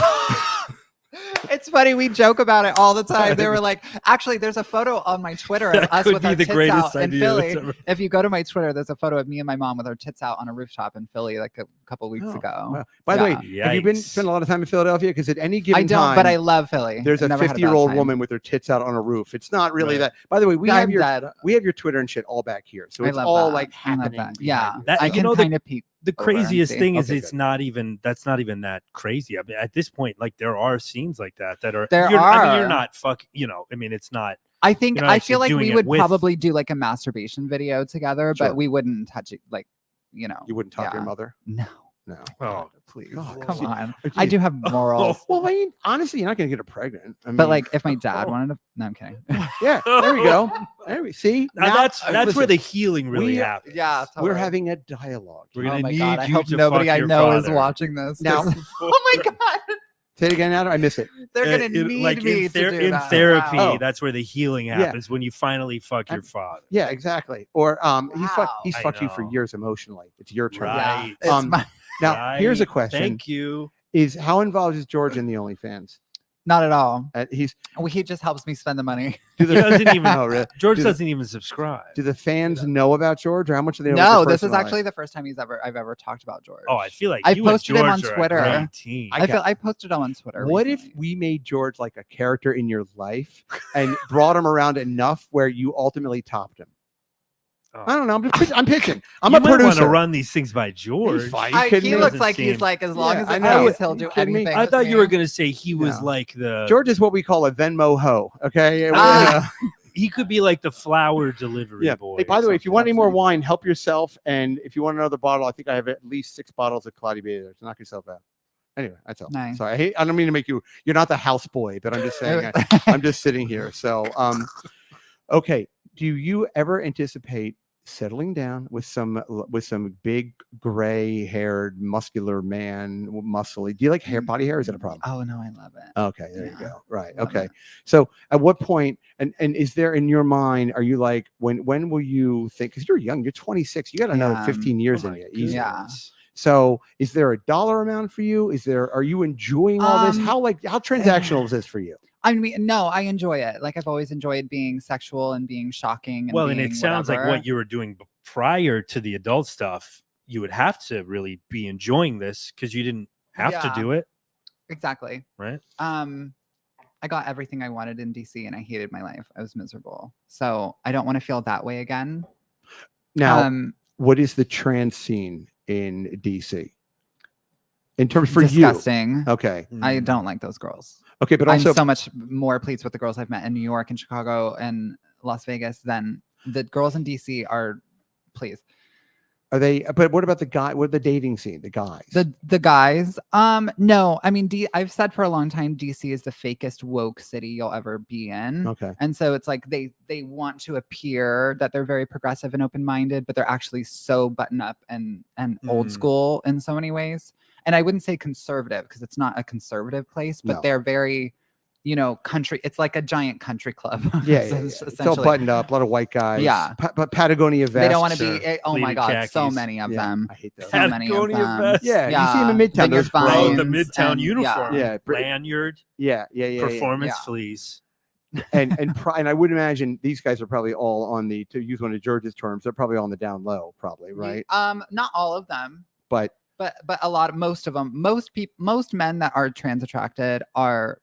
It's funny. We joke about it all the time. They were like, actually, there's a photo on my Twitter of That us could with be our the tits greatest out in idea Philly. that's ever- If you go to my Twitter, there's a photo of me and my mom with our tits out on a rooftop in Philly like a couple weeks Oh, ago. wow. By the way, Yeah. have you been Yikes. spent a lot of time in Philadelphia? Because at any given I don't, time, but I love Philly. there's I've a never had bad 50-year-old time. woman with her tits out on a roof. It's not really Right. that. By the way, we I'm have your dead. Twitter and shit all back here, so I it's love all that. like I love happening. that. Yeah, That- I you can know, the- kind of peek. The over and craziest see. thing is Okay, it's good. not even that crazy. I mean, at this point, like there are scenes like that are There I mean, you're are. not fucking. I mean, it's not. I think You're not I actually feel like doing we it would with- probably do like a masturbation video together, Sure. but we wouldn't touch it. Like, You wouldn't talk to your Yeah. mother? No, No. Oh, please, God, come see, on. Geez. I do have morals. Well, I mean, honestly, you're not going to get her pregnant. I mean, But like, if my dad wanted to, no, I'm kidding. yeah, there we go. There we see. now that's where listen, the healing really we- happens. Yeah, we're totally. having a dialogue. We're Oh gonna my need god! I you hope to nobody fuck I your know is father. watching this. Now- oh my god, Say it again, Adam. I miss it. they're gonna It- need like me in, to do in that. therapy, Wow. Oh. that's where the healing Yeah. happens when you finally fuck your father. Yeah, exactly. Or Wow. he's I fucked you for know. years emotionally. It's your turn. Right. Yeah, it's Um, my, Now, here's a Right. question: Thank you. Is how involved is George in the OnlyFans? not at all. He's He just helps me spend the money. do He doesn't even. oh, really? George Do the- doesn't even subscribe. Do the fans know about George, or how much do they know? No, about your this is personal actually life? the first time I've ever talked about George. Oh, I feel like I you and posted him on George are a Twitter. great team. I posted him on Twitter. What if recently. we made George like a character in your life and brought him around enough where you ultimately topped him? Oh. I don't know. I'm pitching. I'm you a might want producer. to run these things by George. fine. I, kidding he me? looks Doesn't like he's seem- like as long Yeah, as I it know. pays, he'll do You kidding me? anything. I with thought you were me. gonna say he was No. like the George is what we call a Venmo hoe. Okay. Ah. he could be like the flower delivery Yeah. boy. Hey, by the way, if you want any That's more amazing. wine, help yourself. And if you want another bottle, I think I have at least 6 bottles of Cloudy Bay there. So knock yourself out. Anyway, that's all. Nice. Sorry, I don't mean to make you. You're not the house boy, but I'm just saying. I'm just sitting here. So, okay. Do you ever anticipate settling down with some big gray-haired, muscular man, muscly? Do you like hair, body hair? Is that a problem? Oh no, I love it. Okay, there you Yeah. go. Right. Love Okay. it. So at what point and is there in your mind, are you like, when will you think, because you're young, you're 26, you got another Yeah. 15 Oh years in my you. Easy. Yeah. So is there a dollar amount for you? Are you enjoying all this? Um, How transactional is this for you? I mean, no, I enjoy it. Like I've always enjoyed being sexual and being shocking. And Well, and being it sounds like whatever. what you were doing prior to the adult stuff. You would have to really be enjoying this because you didn't have to Yeah. do it, Exactly. right? I got everything I wanted in DC and I hated my life. I was miserable. So I don't want to feel that way again. Now, what is the trans scene in DC? In terms for disgusting. you. Okay. I Mm. don't like those girls. Okay, but also I'm so much more pleased with the girls I've met in New York and Chicago and Las Vegas than the girls in DC are. Please, are they, but what about the guy, what the dating scene, the guys? the guys. No, I mean, I've said for a long time, DC is the fakest woke city you'll ever be in. Okay. And so it's like they want to appear that they're very progressive and open minded, but they're actually so button up and old Mm. school in so many ways. And I wouldn't say conservative because it's not a conservative place, but No. they're very, country. It's like a giant country club. Yeah, es- it's all buttoned up, a lot of white guys. Yeah. But Patagonia vests. They don't want to Sure. be. Oh my Pleated god, so khakis. many of Yeah, them. I hate those. So many of Patagonia them. vests? Yeah, you see them in Midtown. Vineyard Those Oh, Vines the Midtown and- uniform. Yeah, Lanyard, yeah. performance Yeah. fleece. And I would imagine these guys are probably all on the, to use one of George's terms, they're probably on the down low, probably, right? Not all of them, But but most of them, most men that are trans attracted are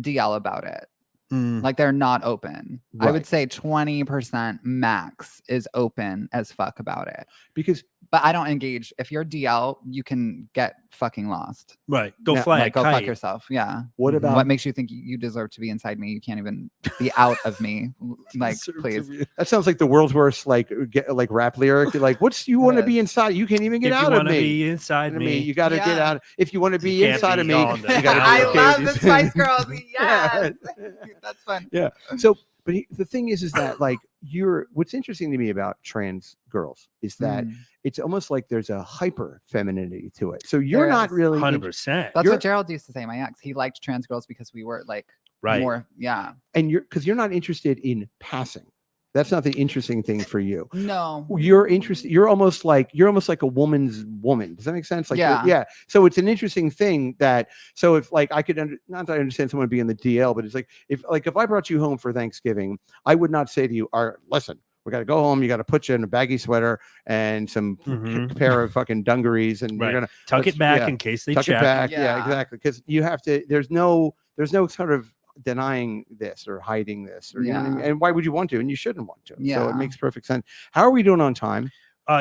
DL about it. Like they're not open. I would Right. say 20% max is open as fuck about it. because But I don't engage. If you're DL, you can get fucking lost. Right. Go Now, fly a Like, go fuck kite. yourself. Yeah. What Mhm. about What makes you think you deserve to be inside me? You can't even be out of me. Like, Deserve to please. be- that? Sounds like the world's worst like rap lyric. You're like, what's you want to It be is. inside? You can't even get If you out of want to me. be inside me, You got to get Yeah. out. If you want to be can't inside be of me, all in the you got to I be okay love with the these- Spice Girls. Yeah. Yes. That's fun. Yeah. So, but the thing is that like what's interesting to me about trans girls is that Mm. it's almost like there's a hyper femininity to it. So you're There not is. really 100%. That's You're- what Gerald used to say, my ex. He liked trans girls because we were like Right. more, yeah. and because you're not interested in passing. That's not the interesting thing for you. No. You're interested. You're almost like a woman's woman. Does that make sense? Like, Yeah. yeah. So it's an interesting thing that. So if like I could not that I understand someone being the DL, but it's like if I brought you home for Thanksgiving, I would not say to you, "All right, listen, we got to go home. You got to put you in a baggy sweater and some Mhm. pair of fucking dungarees, and Right. you're gonna Tuck let's- it back yeah, in case they tuck check. it back." Yeah, Yeah. exactly. Because you have to. There's no sort of denying this or hiding this, or you know what I mean? Yeah. And why would you want to? And you shouldn't want to. So Yeah. it makes perfect sense. How are we doing on time?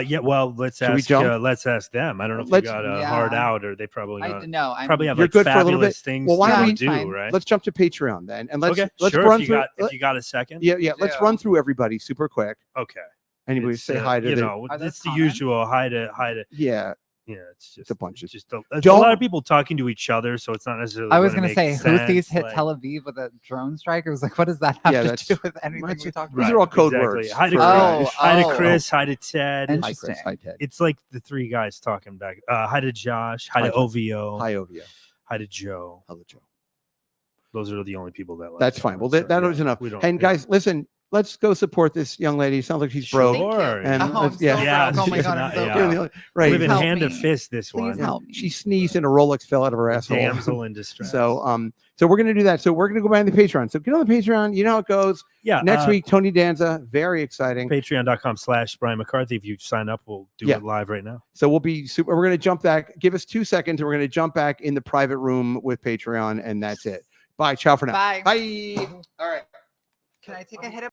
Yeah. Well, let's Should we ask. jump? Let's ask them. I don't know if Let's- you got a hard Yeah. out, or they probably I got, no, I'm probably have You're like good for a little fabulous bit. things Well, why to don't we- do, fine. right? Let's jump to Patreon then, and let's Okay. let's Sure. run If through. you got a second. Yeah, let's Yeah. run through everybody super quick. Okay. Anybody It's, say hi to you the? know, Are those it's the comments? usual hi to. Yeah, Yeah, it's just a bunch of- just a Don't- lot of people talking to each other, so it's not necessarily. I was going gonna to say Houthis hit like, Tel Aviv with a drone strike. It was like, what does that have Yeah, to that's- do with anything that's- we talked these about? are all code exactly. words Hi to for- Chris. Hi to Oh. Chris. Hi to Ted. And- Hi Chris. Interesting. Hi Ted. It's like the three guys talking back. Hi to Josh. Hi Hi. to OVO. Hi Ovio. Hi to Joe. Hello Joe. Those are the only people that. Like That's it. fine. Well, So, that yeah, was enough. we don't- And yeah. guys, listen. Let's go support this young lady. Sounds like she's broke. Thank you. Sure, And Oh, I'm let's- so yeah. broke. Yeah, Oh my she's god, not- I'm so yeah. broke. Right. Living Help hand to me. fist. This Please one. help me. She sneezed and a Rolex fell out of her asshole. Damsel in distress. So we're gonna do that. So we're gonna go behind the Patreon. So get on the Patreon. You know how it goes. yeah, Next week, Tony Danza. Very exciting. Patreon.com/Brian McCarthy. If you sign up, we'll do Yeah. it live right now. So we'll be super. We're gonna jump back. Give us 2 seconds, and we're gonna jump back in the private room with Patreon, and that's it. Bye. Ciao for now. Bye. Bye. All right. Can I take a hit of